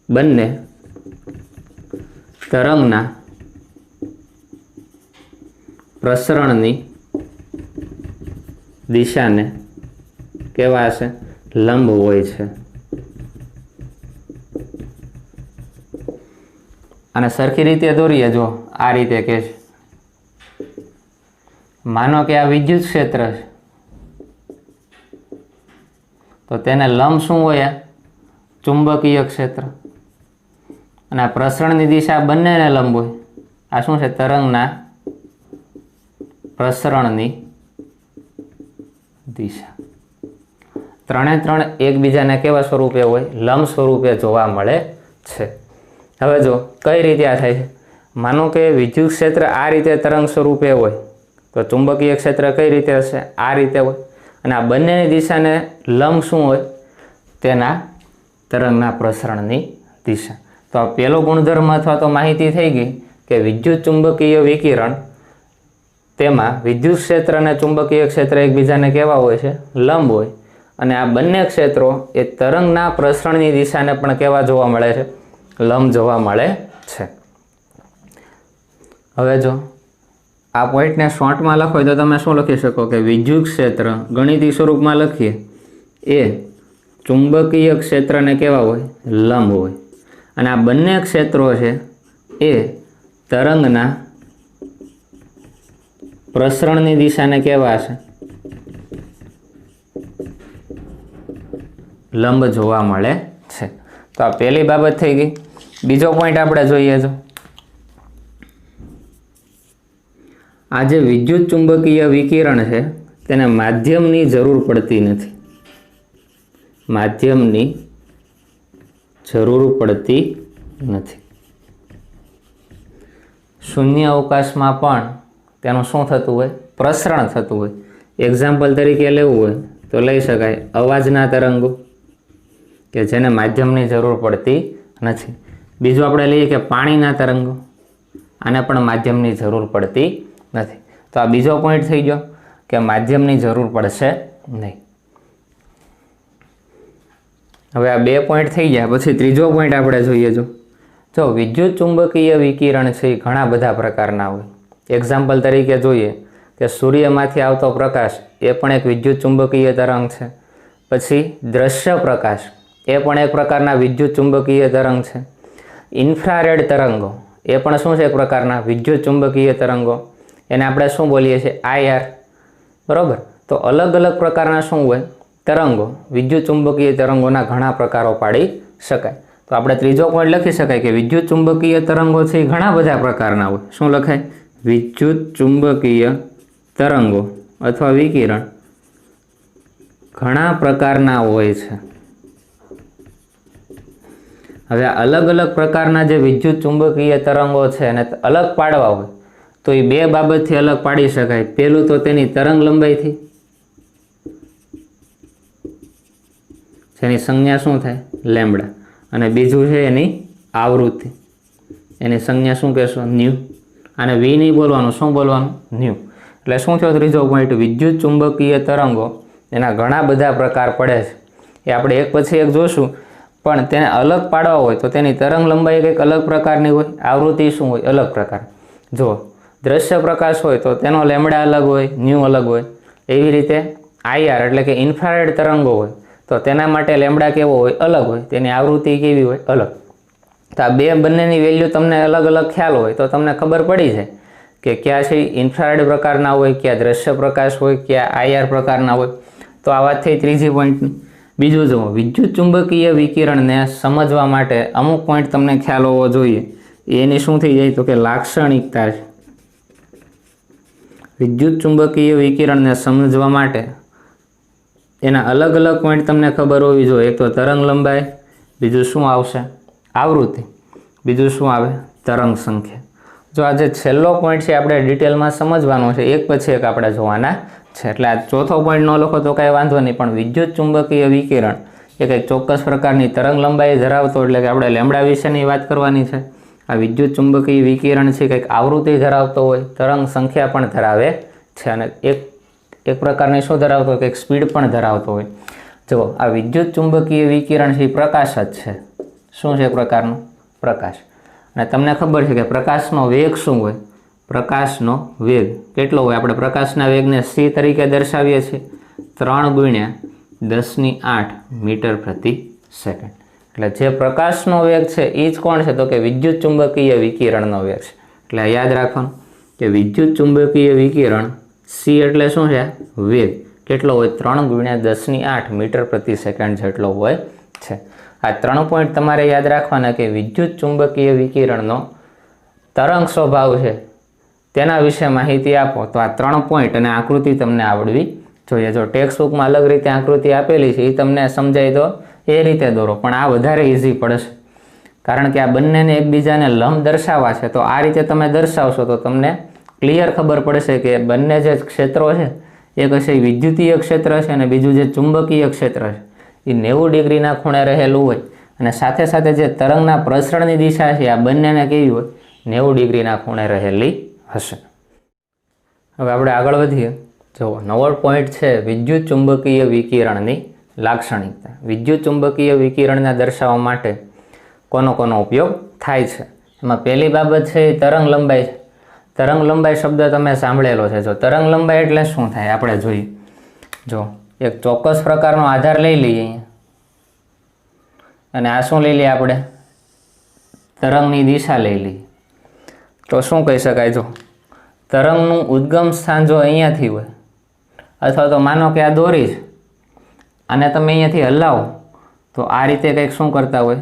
બંને તરંગના પ્રસરણની દિશાને કેવા હશે? લંબ હોય છે. અને સરખી રીતે દોરીએ. જો આ રીતે કે છે, માનો કે આ વિદ્યુત ક્ષેત્ર છે તો તેને લંબ શું હોય? ચુંબકીય ક્ષેત્ર. અને આ પ્રસરણની દિશા બંનેને લંબ હોય. આ શું છે? તરંગના પ્રસરણની દિશા. ત્રણે ત્રણ એકબીજાને કેવા સ્વરૂપે હોય? લંબ સ્વરૂપે જોવા મળે છે. હવે જો કઈ રીતે આ થાય છે? માનો કે વિદ્યુત ક્ષેત્ર આ રીતે તરંગ સ્વરૂપે હોય તો ચુંબકીય ક્ષેત્ર કઈ રીતે હશે? આ રીતે હોય. અને આ બંનેની દિશાને લંબ શું હોય? તેના તરંગના પ્રસરણની દિશા. તો આ પહેલો ગુણધર્મ અથવા તો માહિતી થઈ ગઈ કે વિદ્યુત ચુંબકીય વિકિરણ, તેમાં વિદ્યુત ક્ષેત્ર અને ચુંબકીય ક્ષેત્ર એકબીજાને કેવા હોય છે? લંબ હોય. અને આ બંને ક્ષેત્રો એ તરંગના પ્રસરણની દિશાને પણ કેવા જોવા મળે છે? લંબ જોવા મળે છે. હવે જો આ પોઈન્ટને શોર્ટમાં લખો તો તમે શું લખી શકો કે વિદ્યુત ક્ષેત્ર ગણિતી સ્વરૂપમાં લખીએ એ ચુંબકીય ક્ષેત્રને કેવા હોય? લંબ હોય. અને આ બંને ક્ષેત્રો છે એ તરંગના પ્રસરણની દિશાને કેવા છે? લંબ જોવા મળે છે. તો આ પહેલી બાબત થઈ ગઈ. બીજો પોઈન્ટ આપણે જોઈએ. જો આ જે વિદ્યુત ચુંબકીય વિકિરણ છે તેને માધ્યમની જરૂર પડતી નથી. માધ્યમની જરૂર પડતી નથી. શૂન્ય અવકાશમાં પણ તેનું શું થતું હોય? પ્રસરણ થતું હોય. એક્ઝામ્પલ તરીકે લેવું હોય તો લઈ શકાય અવાજના તરંગો કે જેને માધ્યમની જરૂર પડતી નથી. બીજું આપણે લઈએ કે પાણીના તરંગો, આને પણ માધ્યમની જરૂર પડતી નથી. તો આ બીજો પોઈન્ટ થઈ ગયો કે માધ્યમની જરૂર પડશે નહીં. હવે આ 2 પોઈન્ટ થઈ ગયા. પછી ત્રીજો પોઈન્ટ આપણે જોઈએ. જો વિદ્યુત ચુંબકીય વિકિરણ છે એ ઘણા બધા પ્રકારના હોય. એક્ઝામ્પલ તરીકે જોઈએ કે સૂર્યમાંથી આવતો પ્રકાશ એ પણ એક વિદ્યુત ચુંબકીય તરંગ છે. પછી દ્રશ્ય પ્રકાશ એ પણ એક પ્રકારના વિદ્યુત ચુંબકીય તરંગ છે. ઇન્ફ્રારેડ તરંગો એ પણ શું છે? એક પ્રકારના વિદ્યુત ચુંબકીય તરંગો. એને આપણે શું બોલીએ છીએ? IR. બરાબર. તો અલગ અલગ પ્રકારના શું હોય? તરંગો. વિદ્યુત ચુંબકીય તરંગોના ઘણા પ્રકારો પાડી શકાય. તો આપણે ત્રીજો પોઈન્ટ લખી શકાય કે વિદ્યુત ચુંબકીય તરંગો છે એ ઘણા બધા પ્રકારના હોય. શું લખાય? વિદ્યુત ચુંબકીય તરંગો અથવા વિકિરણ ઘણા પ્રકારના હોય છે. હવે અલગ અલગ પ્રકારના જે વિદ્યુત ચુંબકીય તરંગો છે એને અલગ પાડવા હોય તો એ 2 બાબતથી અલગ પાડી શકાય. પહેલું તો તેની તરંગ લંબાઈથી, જેની સંજ્ઞા શું થાય? લેમ્બડા. અને બીજું છે એની આવૃત્તિ, એની સંજ્ઞા શું કહેશો? ન્યુ. અને વી નહીં બોલવાનું, શું બોલવાનું? ન્યુ. એટલે શું થયો ત્રીજો પોઈન્ટ? વિદ્યુત ચુંબકીય તરંગો એના ઘણા બધા પ્રકાર પડે છે. એ આપણે એક પછી એક જોશું, પણ તેને અલગ પાડવા હોય તો તેની તરંગ લંબાઈ કંઈક અલગ પ્રકારની હોય, આવૃત્તિ શું હોય? અલગ પ્રકાર. જો દ્રશ્ય પ્રકાશ હોય તો તેનો લેમ્બડા અલગ હોય, ન્યુ અલગ હોય. એવી રીતે IR એટલે કે ઇન્ફ્રારેડ તરંગો હોય તો તેના માટે લેમ્બડા કેવો હોય? અલગ હોય. તેની આવૃત્તિ કેવી હોય? અલગ. તો આ બંનેની વેલ્યુ તમને અલગ અલગ ખ્યાલ હોય તો તમને ખબર પડી જાય કે ક્યાં છે ઇન્ફ્રારેડ પ્રકારના હોય, ક્યાં દ્રશ્ય પ્રકાશ હોય, ક્યાં IR પ્રકારના હોય. તો આ વાત થઈ ત્રીજી પોઈન્ટની. બીજું જુઓ, વિદ્યુત ચુંબકીય વિકિરણને સમજવા માટે અમુક પોઈન્ટ તમને ખ્યાલ હોવો જોઈએ. એની શું થઈ જાય? તો કે લાક્ષણિકતા છે. વિદ્યુત ચુંબકીય વિકિરણને સમજવા માટે એના અલગ અલગ પોઈન્ટ તમને ખબર હોવી જોઈએ. એક તો તરંગ લંબાઈ, બીજું શું આવશે? આવૃત્તિ, બીજું શું આવે? તરંગ સંખ્યા. જો આ જે છેલ્લો પોઈન્ટ છે આપણે ડિટેલમાં સમજવાનો છે, એક પછી એક આપણે જોવાના છે. એટલે આ ચોથો પોઈન્ટ ન લખો તો કાંઈ વાંધો નહીં, પણ વિદ્યુત ચુંબકીય વિકિરણ એ કંઈક ચોક્કસ પ્રકારની તરંગ લંબાઈ ધરાવતો, એટલે કે આપણે લેમ્બડા વિશેની વાત કરવાની છે. આ વિદ્યુત ચુંબકીય વિકિરણ છે કંઈક આવૃત્તિ ધરાવતો હોય, તરંગ સંખ્યા પણ ધરાવે છે અને એક પ્રકારની શું ધરાવતો હોય? કંઈક સ્પીડ પણ ધરાવતો હોય. જો આ વિદ્યુત ચુંબકીય વિકિરણ છે એ પ્રકાશ જ છે. શું છે? પ્રકારનો પ્રકાશ. અને તમને ખબર છે કે પ્રકાશનો વેગ શું હોય? પ્રકાશનો વેગ કેટલો હોય? આપણે પ્રકાશના વેગને c તરીકે દર્શાવીએ છીએ 3 × 10⁸ મીટર પ્રતિ સેકન્ડ. એટલે જે પ્રકાશનો વેગ છે એ જ કોણ છે? તો કે વિદ્યુત ચુંબકીય વિકિરણનો વેગ છે. એટલે યાદ રાખવાનું કે વિદ્યુત ચુંબકીય વિકિરણ c એટલે શું છે? વેગ કેટલો હોય? 3 × 10⁸ મીટર પ્રતિ સેકન્ડ જેટલો હોય છે. આ 3 પોઈન્ટ તમારે યાદ રાખવાના કે વિદ્યુત ચુંબકીય વિકિરણનો તરંગ સ્વભાવ છે તેના વિશે માહિતી આપો તો આ 3 પોઈન્ટ અને આકૃતિ તમને આવડવી જોઈએ. જો ટેક્સ્ટ બુકમાં અલગ રીતે આકૃતિ આપેલી છે એ તમને સમજાય તો એ રીતે દોરો, પણ આ વધારે ઇઝી પડશે કારણ કે આ બંનેને એકબીજાને લંબ દર્શાવવા છે. તો આ રીતે તમે દર્શાવશો તો તમને ક્લિયર ખબર પડશે કે બંને જે ક્ષેત્રો છે એક હશે વિદ્યુતીય ક્ષેત્ર છે અને બીજું જે ચુંબકીય ક્ષેત્ર છે એ 90 ડિગ્રીના ખૂણે રહેલું હોય અને સાથે સાથે જે તરંગના પ્રસરણની દિશા છે આ બંનેને કેવી હોય? 90 ડિગ્રીના ખૂણે રહેલી હશે. હવે આપણે આગળ વધીએ. જો નવો પોઈન્ટ છે વિદ્યુત ચુંબકીય વિકિરણની લાક્ષણિકતા. વિદ્યુત ચુંબકીય વિકિરણને દર્શાવવા માટે કોનો ઉપયોગ થાય છે? એમાં પહેલી બાબત છે એ તરંગ લંબાઈ છે. તરંગ લંબાઈ શબ્દ તમે સાંભળેલો છે. જો તરંગ લંબાઈ એટલે શું થાય આપણે જોઈએ. જો એક ચોક્કસ પ્રકારનો આધાર લઈ લઈએ અને આ શું લઈ લઈએ આપણે? તરંગની દિશા લઈ લઈએ. તો શું કહી શકાય? જો તરંગનું ઉદ્ગમ સ્થાન જો અહીંયાથી હોય અથવા તો માનો કે આ દોરી છે અને તમે અહીંયાથી હલાવો તો આ રીતે કંઈક શું કરતા હોય?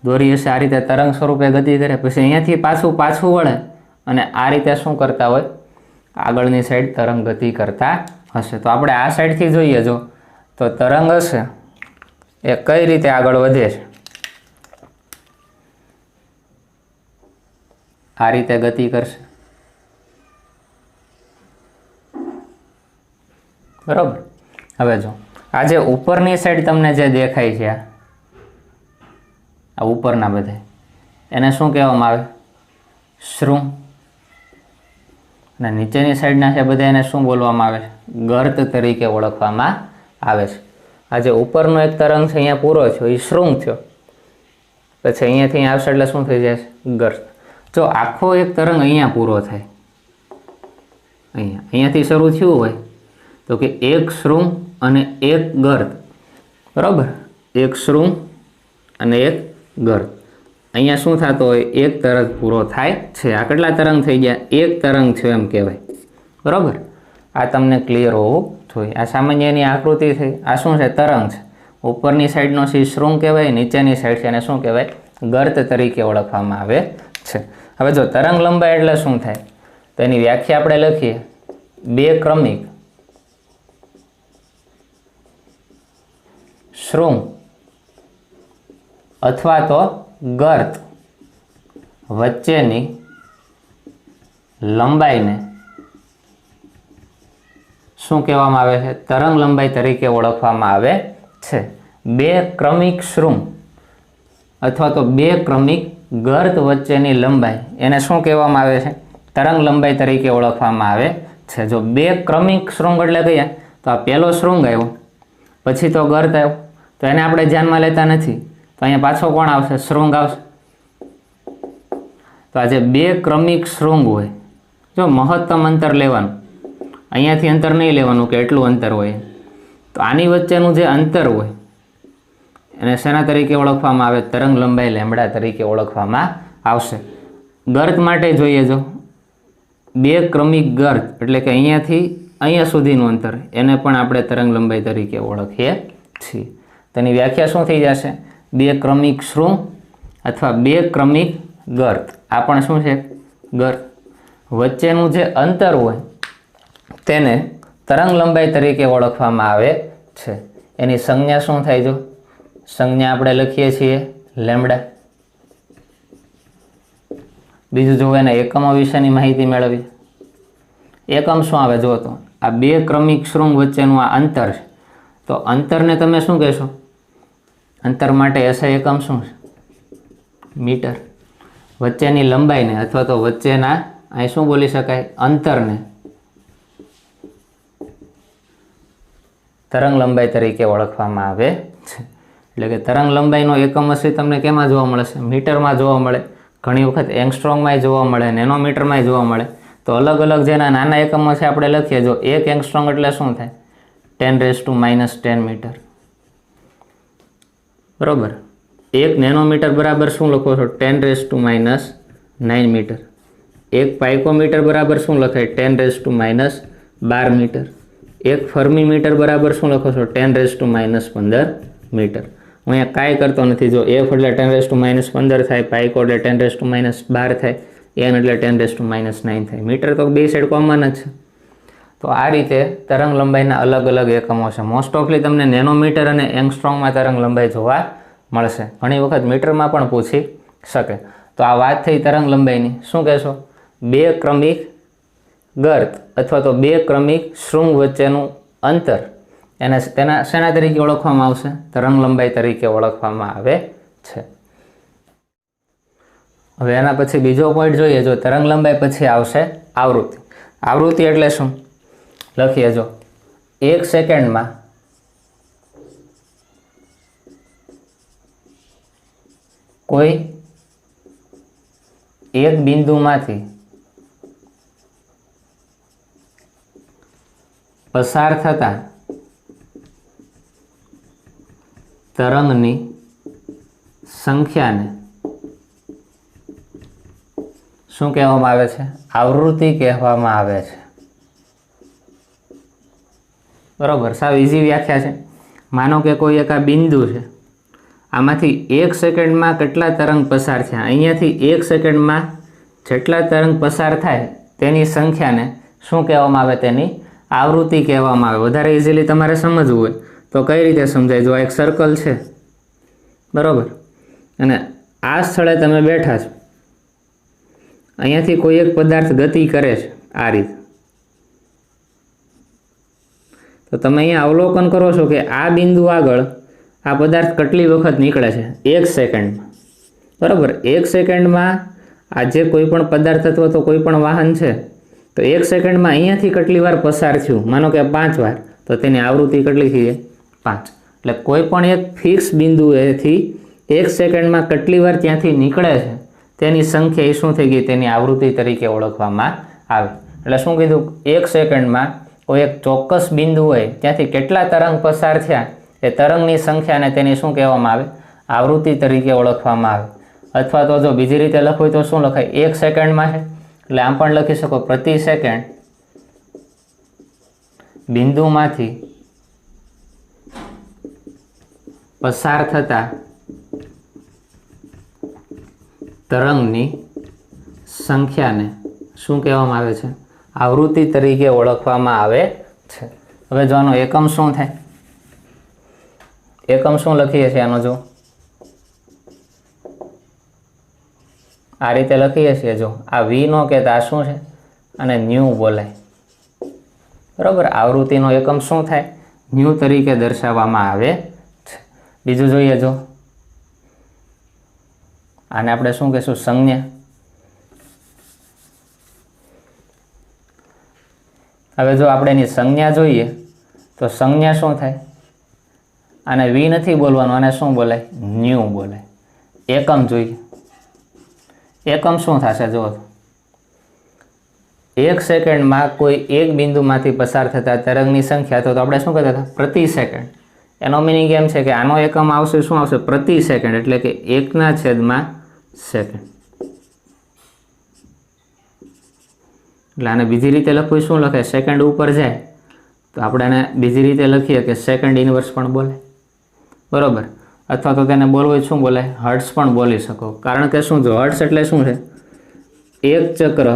દોરી હશે આ રીતે તરંગ સ્વરૂપે ગતિ કરે, પછી અહીંયાથી પાછું વળે અને આ રીતે શું કરતા હોય? આગળની સાઈડ તરંગ ગતિ કરતા હશે. તો આપણે આ સાઈડથી જોઈએ જો તો તરંગ હશે એ કઈ રીતે આગળ વધે છે? આ રીતે ગતિ કરશે, બરાબર. હવે જો આ જે ઉપરની સાઈડ તમને જે દેખાય છે, આ ઉપરના બધા, એને શું કહેવામાં આવે? શૃંગ. અને નીચેની સાઈડના છે બધા, એને શું બોલવામાં આવે છે? ગર્ત તરીકે ઓળખવામાં આવે છે. આ જે ઉપરનો એક તરંગ છે અહીંયા પૂરો થયો, એ શૃંગ થયો, પછી અહીંયાથી અહીંયા આવશે એટલે શું થઈ જાય છે? ગર્ત. જો આખો એક તરંગ અહીંયા પૂરો થાય, અહીંયાથી શરૂ થયું હોય તો કે એક શૃંગ અને એક ગર્ત, બરાબર. એક શૃંગ અને એક ગર્ત. અહીંયા શું થતો હોય? એક તરંગ પૂરો થાય છે. આ કેટલા તરંગ થઈ ગયા? એક તરંગ છે એમ કહેવાય, બરાબર. આ તમને ક્લિયર હોવું જોઈએ. આ સામાન્ય એની આકૃતિ થઈ. આ શું છે? તરંગ છે. ઉપરની સાઈડનો સી શૃંગ કહેવાય, નીચેની સાઈડ છે એને શું કહેવાય? ગર્ત તરીકે ઓળખવામાં આવે છે. હવે જો તરંગ લંબાઈ એટલે શું થાય તો એની વ્યાખ્યા આપણે લખીએ, બે ક્રમિક શૃંગ અથવા તો ગર્ત વચ્ચેની લંબાઈને શું કહેવામાં આવે છે? તરંગ લંબાઈ તરીકે ઓળખવામાં આવે છે. બે ક્રમિક શૃંગ અથવા તો બે ક્રમિક ગર્ત વચ્ચેની લંબાઈ, એને શું કહેવામાં આવે છે? તરંગ લંબાઈ તરીકે ઓળખવામાં આવે છે. જો બે ક્રમિક શૃંગ એટલે કહીએ તો આ પહેલો શૃંગ આવ્યો, પછી તો ગર્ત આવ્યો, તો એને આપણે ધ્યાનમાં લેતા નથી, તો અહીંયા પાછો કોણ આવશે? શૃંગ આવશે. તો આ જે બે ક્રમિક શૃંગ હોય, જો મહત્તમ અંતર લેવાનું, અહીંયાથી અંતર નહીં લેવાનું કે એટલું અંતર હોય, તો આની વચ્ચેનું જે અંતર હોય એને શેના તરીકે ઓળખવામાં આવે? તરંગ લંબાઈ લેમ્બડા તરીકે ઓળખવામાં આવશે. ગર્ત માટે જોઈએ, જો બે ક્રમિક ગર્ત એટલે કે અહીંયાથી અહીંયા સુધીનું અંતર, એને પણ આપણે તરંગ લંબાઈ તરીકે ઓળખીએ છીએ. તેની વ્યાખ્યા શું થઈ જશે? બે ક્રમિક શૃંગ અથવા બે ક્રમિક ગર્ત. આ પણ શું છે? ગર્ત. વચ્ચેનું જે અંતર હોય તેને તરંગ લંબાઈ તરીકે ઓળખવામાં આવે છે. એની સંજ્ઞા શું થાય? જો સંજ્ઞા આપણે લખીએ છીએ લેમ્બડા. બીજું જો એના એકમો વિશેની માહિતી મેળવી. એકમ શું આવે? જો તો આ બે ક્રમિક શૃંગ વચ્ચેનું આ અંતર છે, તો અંતરને તમે શું કહેશો? અંતર માટે એસઆઈ એકમ શું છે? મીટર. વચ્ચેની લંબાઈને અથવા તો વચ્ચેના અહીં શું બોલી શકાય? અંતરને તરંગ લંબાઈ તરીકે ઓળખવામાં આવે છે. એટલે કે તરંગ લંબાઈનો એકમ હશે તમને કેમાં જોવા મળશે? મીટરમાં જોવા મળે, ઘણી વખત એંગસ્ટ્રોંગમાં જોવા મળે, નેનોમીટરમાં જોવા મળે. તો અલગ અલગ જેના નાના એકમો છે આપણે લખીએ. જો એક એંગસ્ટ્રોંગ એટલે શું થાય? 10⁻⁻10 મીટર, બરોબર. એક નેનોમીટર બરાબર શું લખો છો? 10⁻⁹ મીટર. એક પાઇકોમીટર બરાબર શું લખાય? 10⁻12 મીટર. એક ફર્મીમીટર બરાબર શું લખો છો? 10⁻15 મીટર. હું અહીંયા કાંઈ કરતો નથી. જો એફ એટલે 10⁻15 થાય, પાઇકો એટલે 10⁻12 થાય, એન એટલે 10⁻9 થાય. મીટર તો બે સાઈડ કોમન જ છે. તો આ રીતે તરંગ લંબાઈના અલગ અલગ એકમો છે. મોસ્ટ ઓફલી તમને નેનોમીટર અને એંગસ્ટ્રોંગમાં તરંગ લંબાઈ જોવા મળશે. ઘણી વખત મીટરમાં પણ પૂછી શકે. તો આ વાત થઈ તરંગ લંબાઈની. શું કહેશો? બે ક્રમિક ગર્ત અથવા તો બે ક્રમિક શૃંગ વચ્ચેનું અંતર એને તેના શેના તરીકે ઓળખવામાં આવશે? તરંગ લંબાઈ તરીકે ઓળખવામાં આવે છે. હવે એના પછી બીજો પોઈન્ટ જોઈએ. જો તરંગ લંબાઈ પછી આવશે આવૃત્તિ. આવૃત્તિ એટલે શું? લખીએ. જો 1 સેકન્ડમાં કોઈ એક બિંદુમાંથી પસાર થતા તરંગની સંખ્યાને શું કહેવામાં આવે છે? આવૃત્તિ કહેવામાં આવે છે, બરોબર. સાવ ઇઝી વ્યાખ્યા છે. માનો કે કોઈ એક આ બિંદુ છે, આમાંથી 1 સેકન્ડમાં કેટલા તરંગ પસાર થયા, અહીંયાથી 1 સેકન્ડમાં જેટલા તરંગ પસાર થાય તેની સંખ્યાને શું કહેવામાં આવે? તેની આવૃત્તિ કહેવામાં આવે. વધારે ઇઝીલી તમારે સમજવું હોય તો કઈ રીતે સમજાય? જો આ એક સર્કલ છે, બરાબર, અને આ સ્થળે તમે બેઠા છો અહીંયાથી કોઈ એક પદાર્થ ગતિ કરે છે આ રીતે, તો તમે અહીંયા અવલોકન કરો છો કે આ બિંદુ આગળ આ પદાર્થ કેટલી વખત નીકળે છે? 1 સેકન્ડમાં. બરાબર, 1 સેકન્ડમાં આ જે કોઈ પણ પદાર્થ અથવા તો કોઈ પણ વાહન છે તો 1 સેકન્ડમાં અહીંયાથી કેટલી વાર પસાર થયું? માનો કે 5 વાર, તો તેની આવૃત્તિ કેટલી થઈ જાય? 5. એટલે કોઈ પણ એક ફિક્સ બિંદુએથી 1 સેકન્ડમાં કેટલી વાર ત્યાંથી નીકળે છે તેની સંખ્યા એ શું થઈ ગઈ? તેની આવૃત્તિ તરીકે ઓળખવામાં આવે. એટલે શું કીધું? 1 સેકન્ડમાં કોઈ એક ચોક્કસ બિંદુ હોય ત્યાંથી કેટલા તરંગ પસાર થયા એ તરંગની સંખ્યાને તેની શું કહેવામાં આવે? આવૃત્તિ તરીકે ઓળખવામાં આવે. અથવા તો જો બીજી રીતે લખવું હોય તો શું લખાય? 1 સેકન્ડમાં છે એટલે આમ પણ લખી શકો, પ્રતિ સેકન્ડ બિંદુમાંથી પસાર થતા તરંગની સંખ્યાને શું કહેવામાં આવે છે? આવૃત્તિ તરીકે ઓળખવામાં આવે છે. હવે જો આનો એકમ શું થાય? એકમ શું લખીએ છીએ આનો? જો આ રીતે લખીએ છીએ, જો આ વી નો કહેતા આ શું છે? અને ન્યૂ બોલાય. બરાબર, આવૃત્તિનો એકમ શું થાય? ન્યૂ તરીકે દર્શાવવામાં આવે છે. બીજું જોઈએ, જો આને આપણે શું કહીશું? સંજ્ઞા. હવે જો આપણે એની સંજ્ઞા જોઈએ તો સંજ્ઞા શું થાય? આને વી નથી બોલવાનું, આને શું બોલાય? ન્યૂ બોલાય. એકમ જોઈએ, એકમ શું થશે? જો 1 સેકન્ડમાં કોઈ એક બિંદુમાંથી પસાર થતા તરંગની સંખ્યા, તો આપણે શું કહેતા હતા? પ્રતિ સેકન્ડ. એનો મિનિંગ એમ છે કે આનો એકમ આવશે શું આવશે? પ્રતિ સેકન્ડ, એટલે કે 1/સેકન્ડ. એટલે આને બીજી રીતે લખવું શું લખાય? સેકન્ડ ઉપર જાય તો આપણે આને બીજી રીતે લખીએ કે સેકન્ડ ઇનવર્સ પણ બોલે. બરાબર, અથવા તો તેને બોલવું હોય શું બોલે? હર્ટ્ઝ પણ બોલી શકો. કારણ કે શું? જો હર્ટ્ઝ એટલે શું છે? 1 ચક્ર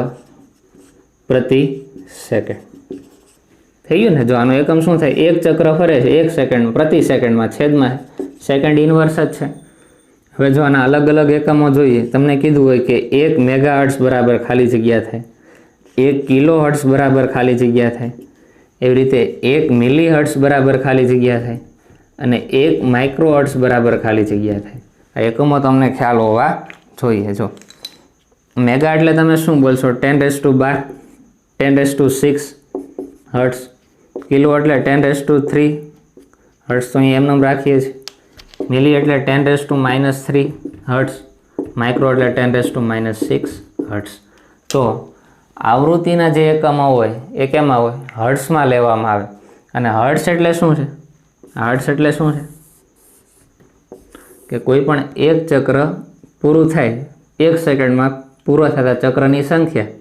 પ્રતિ સેકન્ડ. થઈ ગયું ને? જો આનો એકમ શું થાય? 1 ચક્ર ફરે છે 1 સેકન્ડ પ્રતિ સેકન્ડમાં, છેદમાં સેકન્ડ ઇનવર્સ જ છે. હવે જો આના અલગ અલગ એકમો જોઈએ, તમને કીધું હોય કે 1 મેગાહર્ટ્ઝ બરાબર ખાલી જગ્યા થાય, 1 કિલોહર્ટ્ઝ બરાબર ખાલી જગ્યા થાય, એવી રીતે 1 મિલીહર્ટ્ઝ બરાબર ખાલી જગ્યા થાય અને 1 માઇક્રોહર્ટ્ઝ બરાબર ખાલી જગ્યા થાય. આ એકમો તમને ખ્યાલ હોવા જોઈએ. જો મેગા એટલે તમે શું બોલશો? 10⁻12, 10⁻6 હર્ટ્ઝ. કિલો એટલે 10⁻3 હર્ટ્ઝ, તો અહીં એમને રાખીએ છીએ. મિલી એટલે 10⁻³ હર્ટ્ઝ. માઇક્રો એટલે 10⁻⁻6 હર્ટ્ઝ. તો આવૃત્તિના જે એકમો હોય એ કેમાં હોય? હર્ટ્ઝમાં લેવામાં આવે. અને હર્ટ્ઝ એટલે શું છે? હર્ટ્ઝ એટલે શું છે? કે કોઈ પણ એક ચક્ર પૂરું થાય 1 સેકન્ડમાં પૂરો થતા ચક્રની સંખ્યા,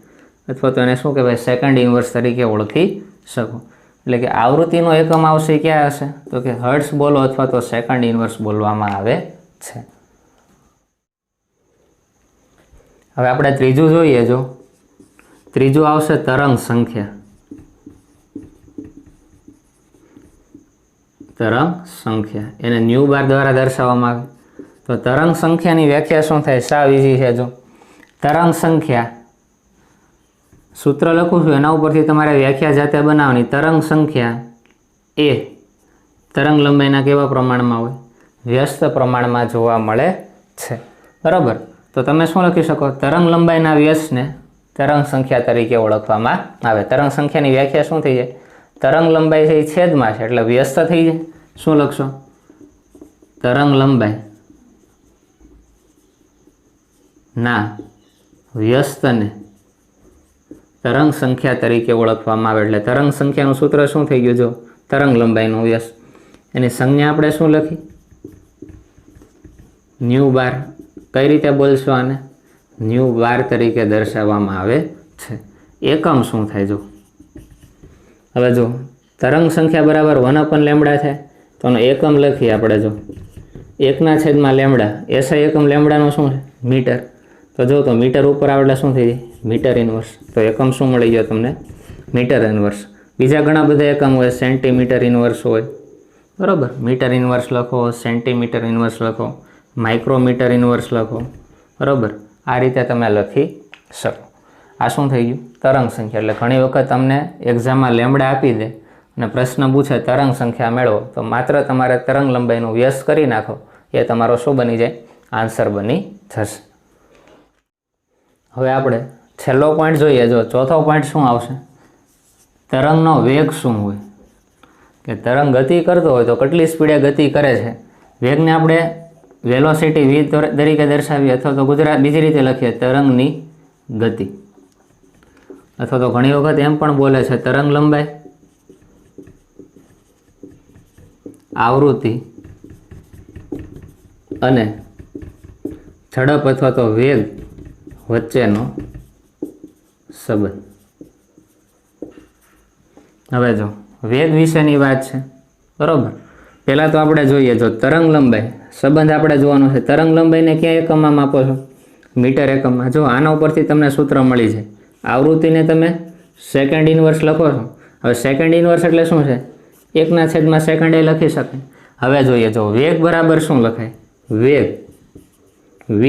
અથવા તો એને શું કહેવાય? સેકન્ડ ઇનવર્સ તરીકે ઓળખી શકો. એટલે કે આવૃત્તિનો એકમ આવશે ક્યાં હશે? તો કે હર્ટ્ઝ બોલો અથવા તો સેકન્ડ ઇનવર્સ બોલવામાં આવે છે. હવે આપણે ત્રીજું જોઈએ. જો ત્રીજું આવશે તરંગ સંખ્યા. તરંગ સંખ્યા એને ન્યૂ બાર દ્વારા દર્શાવવામાં આવે. તો તરંગ સંખ્યાની વ્યાખ્યા શું થાય? સાવ ઈઝી છે. જો તરંગ સંખ્યા સૂત્ર લખું છું, એના ઉપરથી તમારે વ્યાખ્યા જાતે બનાવવાની. તરંગ સંખ્યા એ તરંગ લંબાઈના કેવા પ્રમાણમાં હોય? વ્યસ્ત પ્રમાણમાં જોવા મળે છે. બરાબર, તો તમે શું લખી શકો? તરંગ લંબાઈના વ્યસ્તને તરંગ સંખ્યા તરીકે ઓળખવામાં આવે. તરંગ સંખ્યાની વ્યાખ્યા શું થઈ જાય? તરંગ લંબાઈ છે એ છેદમાં છે એટલે વ્યસ્ત થઈ જાય. શું લખશો? તરંગ લંબાઈ ના વ્યસ્તને તરંગ સંખ્યા તરીકે ઓળખવામાં આવે. એટલે તરંગ સંખ્યાનું સૂત્ર શું થઈ ગયું? જો તરંગ લંબાઈનું વ્યસ્ત, એની સંજ્ઞા આપણે શું લખી? ન્યૂ બાર. કઈ રીતે બોલશો આને? ન્યૂ બાર તરીકે દર્શાવવામાં આવે છે. એકમ શું થાય? જો હવે જો તરંગ સંખ્યા બરાબર 1/λ થાય તો એનો એકમ લખીએ આપણે. જો 1/λ, એસઆઈ એકમ લેમડાનો શું છે? મીટર. તો જો તો મીટર ઉપર આવે એટલે શું થઈ જાય? Metre inverse. તો એકમ શું મળી ગયો તમને? Metre inverse. બીજા ઘણા બધા એકમ હોય, સેન્ટીમીટર ઇનવર્સ હોય. બરાબર, મીટર ઇનવર્સ લખો, સેન્ટીમીટર ઇનવર્સ લખો, માઇક્રોમીટર ઇનવર્સ લખો. બરાબર, આ રીતે તમે લખી શકો. આ શું થઈ ગયું? તરંગ સંખ્યા. એટલે ઘણી વખત તમને એક્ઝામમાં લેમડા આપી દે અને પ્રશ્ન પૂછે તરંગ સંખ્યા મેળવો, તો માત્ર તમારે તરંગ લંબાઈનું વ્યસ્ત કરી નાખો, એ તમારો શું બની જાય? આન્સર બની જશે. હવે આપણે છેલ્લો પોઈન્ટ જોઈએ. જો ચોથો પોઈન્ટ શું આવશે? તરંગનો વેગ શું હોય? કે તરંગ ગતિ કરતો હોય તો કેટલી સ્પીડે ગતિ કરે છે? વેગને આપણે વેલોસિટી v તરીકે દર્શાવીએ, અથવા તો બીજી રીતે લખીએ તરંગની ગતિ, અથવા તો ઘણી વખત એમ પણ બોલે છે તરંગ લંબાઈ, આવૃત્તિ અને ઝડપ અથવા તો વેગ વચ્ચેનો સંબંધ. હવે જો વેગ વિશેની વાત છે, બરોબર. પહેલાં તો આપણે જોઈએ, જો તરંગ લંબાઈ સંબંધ આપણે જોવાનો છે. તરંગ લંબાઈને ક્યાં એકમમાં માપો છો? મીટર એકમમાં. જો આના ઉપરથી તમને સૂત્ર મળી જાય. આવૃત્તિને તમે સેકન્ડ ઇનવર્સ લખો છો. હવે સેકન્ડ ઇનવર્સ એટલે શું છે? 1/2 સેકન્ડ એ લખી શકે. હવે જોઈએ, જો વેગ બરાબર શું લખાય? વેગ v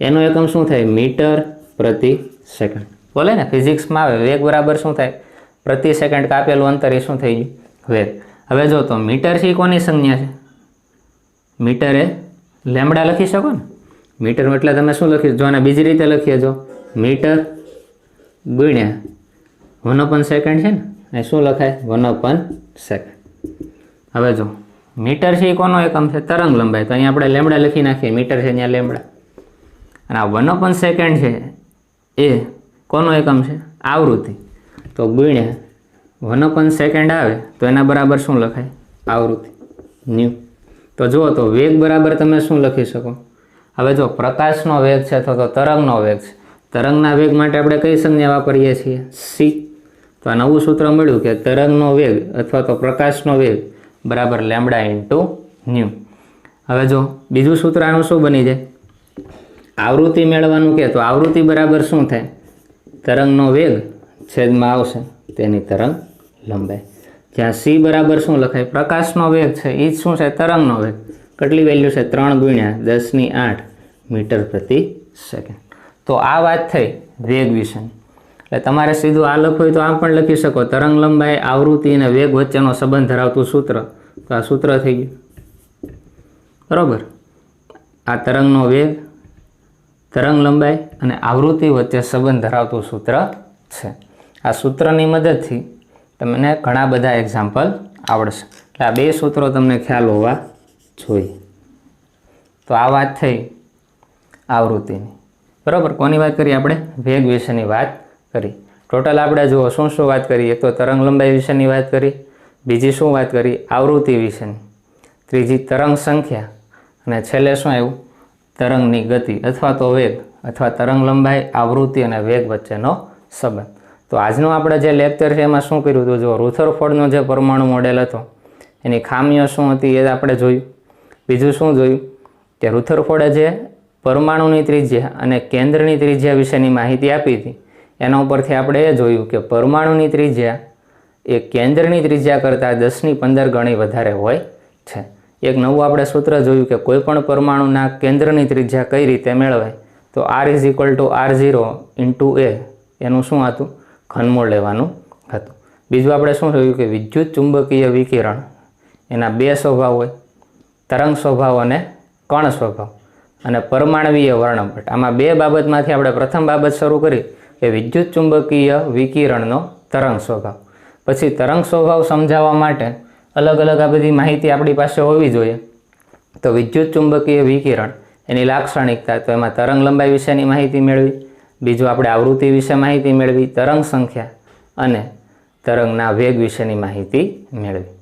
એનો એકમ શું થાય? મીટર પ્રતિ સેકન્ડ. બોલે ને ફિઝિક્સમાં આવે, વેગ બરાબર શું થાય? પ્રતિ સેકન્ડ કાપેલું અંતર એ શું થઈ ગયું? વેગ. હવે જો તો મીટર છે કોની સંજ્ઞા છે? મીટર એ લેમડા લખી શકો ને. મીટર એટલે તમે શું લખી? જો આને બીજી રીતે લખીએ, જો મીટર ગુણ્યા 1/2 સેકન્ડ છે ને, એ શું લખાય? 1/2 સેકન્ડ. હવે જો મીટર છે એ કોનો એકમ છે? તરંગ લંબાઈ. તો અહીંયા આપણે લેમડા લખી નાખીએ, મીટર છે અહીંયા લેમડા. અને આ 1/2 સેકન્ડ છે એ કોનો એકમ છે? આવૃત્તિ. તો ગુણ્યા 1/2 સેકન્ડ આવે તો એના બરાબર શું લખાય? આવૃત્તિ ન્યૂ. તો જુઓ તો વેગ બરાબર તમે શું લખી શકો? હવે જો પ્રકાશનો વેગ છે અથવા તો તરંગનો વેગ છે. તરંગના વેગ માટે આપણે કઈ સંજ્ઞા વાપરીએ છીએ? સી. તો આ નવું સૂત્ર મળ્યું કે તરંગનો વેગ અથવા તો પ્રકાશનો વેગ બરાબર લેમડા ઇન્ટુ ન્યૂ. હવે જો બીજું સૂત્ર આનું શું બની જાય? આવૃત્તિ મેળવવાનું કે તો આવૃત્તિ બરાબર શું થાય? તરંગનો વેગ છેદમાં આવશે તેની તરંગ લંબાઈ. જ્યાં સી બરાબર શું લખાય? પ્રકાશનો વેગ છે એ જ શું છે? તરંગનો વેગ. કેટલી વેલ્યુ છે? 3 × 10⁸ મીટર પ્રતિ સેકન્ડ. તો આ વાત થઈ વેગ વિશેની. એટલે તમારે સીધું આ લખવું હોય તો આમ પણ લખી શકો, તરંગ લંબાઈ, આવૃત્તિ અને વેગ વચ્ચેનો સંબંધ ધરાવતું સૂત્ર. તો આ સૂત્ર થઈ ગયું, બરોબર. આ તરંગનો વેગ, તરંગ લંબાઈ અને આવૃત્તિ વચ્ચે સંબંધ ધરાવતું સૂત્ર છે. આ સૂત્રની મદદથી તમને ઘણા બધા એક્ઝામ્પલ આવડશે. એટલે આ બે સૂત્રો તમને ખ્યાલ હોવા જોઈએ. તો આ વાત થઈ આવૃત્તિની, બરાબર. કોની વાત કરી આપણે? વેગ વિશેની વાત કરી. ટોટલ આપણે જુઓ શું શું વાત કરીએ તો તરંગ લંબાઈ વિશેની વાત કરી, બીજી શું વાત કરી? આવૃત્તિ વિશેની, ત્રીજી તરંગ સંખ્યા, અને છેલ્લે શું આવ્યું? તરંગની ગતિ અથવા તો વેગ, અથવા તરંગ લંબાઈ, આવૃત્તિ અને વેગ વચ્ચેનો સંબંધ. તો આજનો આપણે જે લેક્ચર છે એમાં શું કર્યું હતું? જો રુથરફોર્ડનો જે પરમાણુ મોડેલ હતો એની ખામીઓ શું હતી એ આપણે જોયું. બીજું શું જોયું? કે રુથરફોર્ડે જે પરમાણુની ત્રિજ્યા અને કેન્દ્રની ત્રિજ્યા વિશેની માહિતી આપી હતી એના ઉપરથી આપણે એ જોયું કે પરમાણુની ત્રિજ્યા એ કેન્દ્રની ત્રિજ્યા કરતાં 10⁻15 ગણી વધારે હોય છે. એક નવું આપણે સૂત્ર જોયું કે કોઈ પણ પરમાણુના કેન્દ્રની ત્રિજ્યા કઈ રીતે મેળવાય? તો R = R0 × A એનું શું હતું? ઘનમૂળ લેવાનું હતું. બીજું આપણે શું જોયું કે વિદ્યુત ચુંબકીય વિકિરણ એના બે સ્વભાવ હોય, તરંગ સ્વભાવ અને કણ સ્વભાવ, અને પરમાણવીય વર્ણપટ. આમાં બે બાબતમાંથી આપણે પ્રથમ બાબત શરૂ કરી કે વિદ્યુત ચુંબકીય વિકિરણનો તરંગ સ્વભાવ. પછી તરંગ સ્વભાવ સમજાવવા માટે અલગ અલગ આ બધી માહિતી આપણી પાસે હોવી જોઈએ. તો વિદ્યુત ચુંબકીય વિકિરણ એની લાક્ષણિકતા, તો એમાં તરંગ લંબાઈ વિશેની માહિતી મેળવી. બીજું આપણે આવૃત્તિ વિશે માહિતી મેળવી, તરંગ સંખ્યા અને તરંગના વેગ વિશેની માહિતી મેળવી.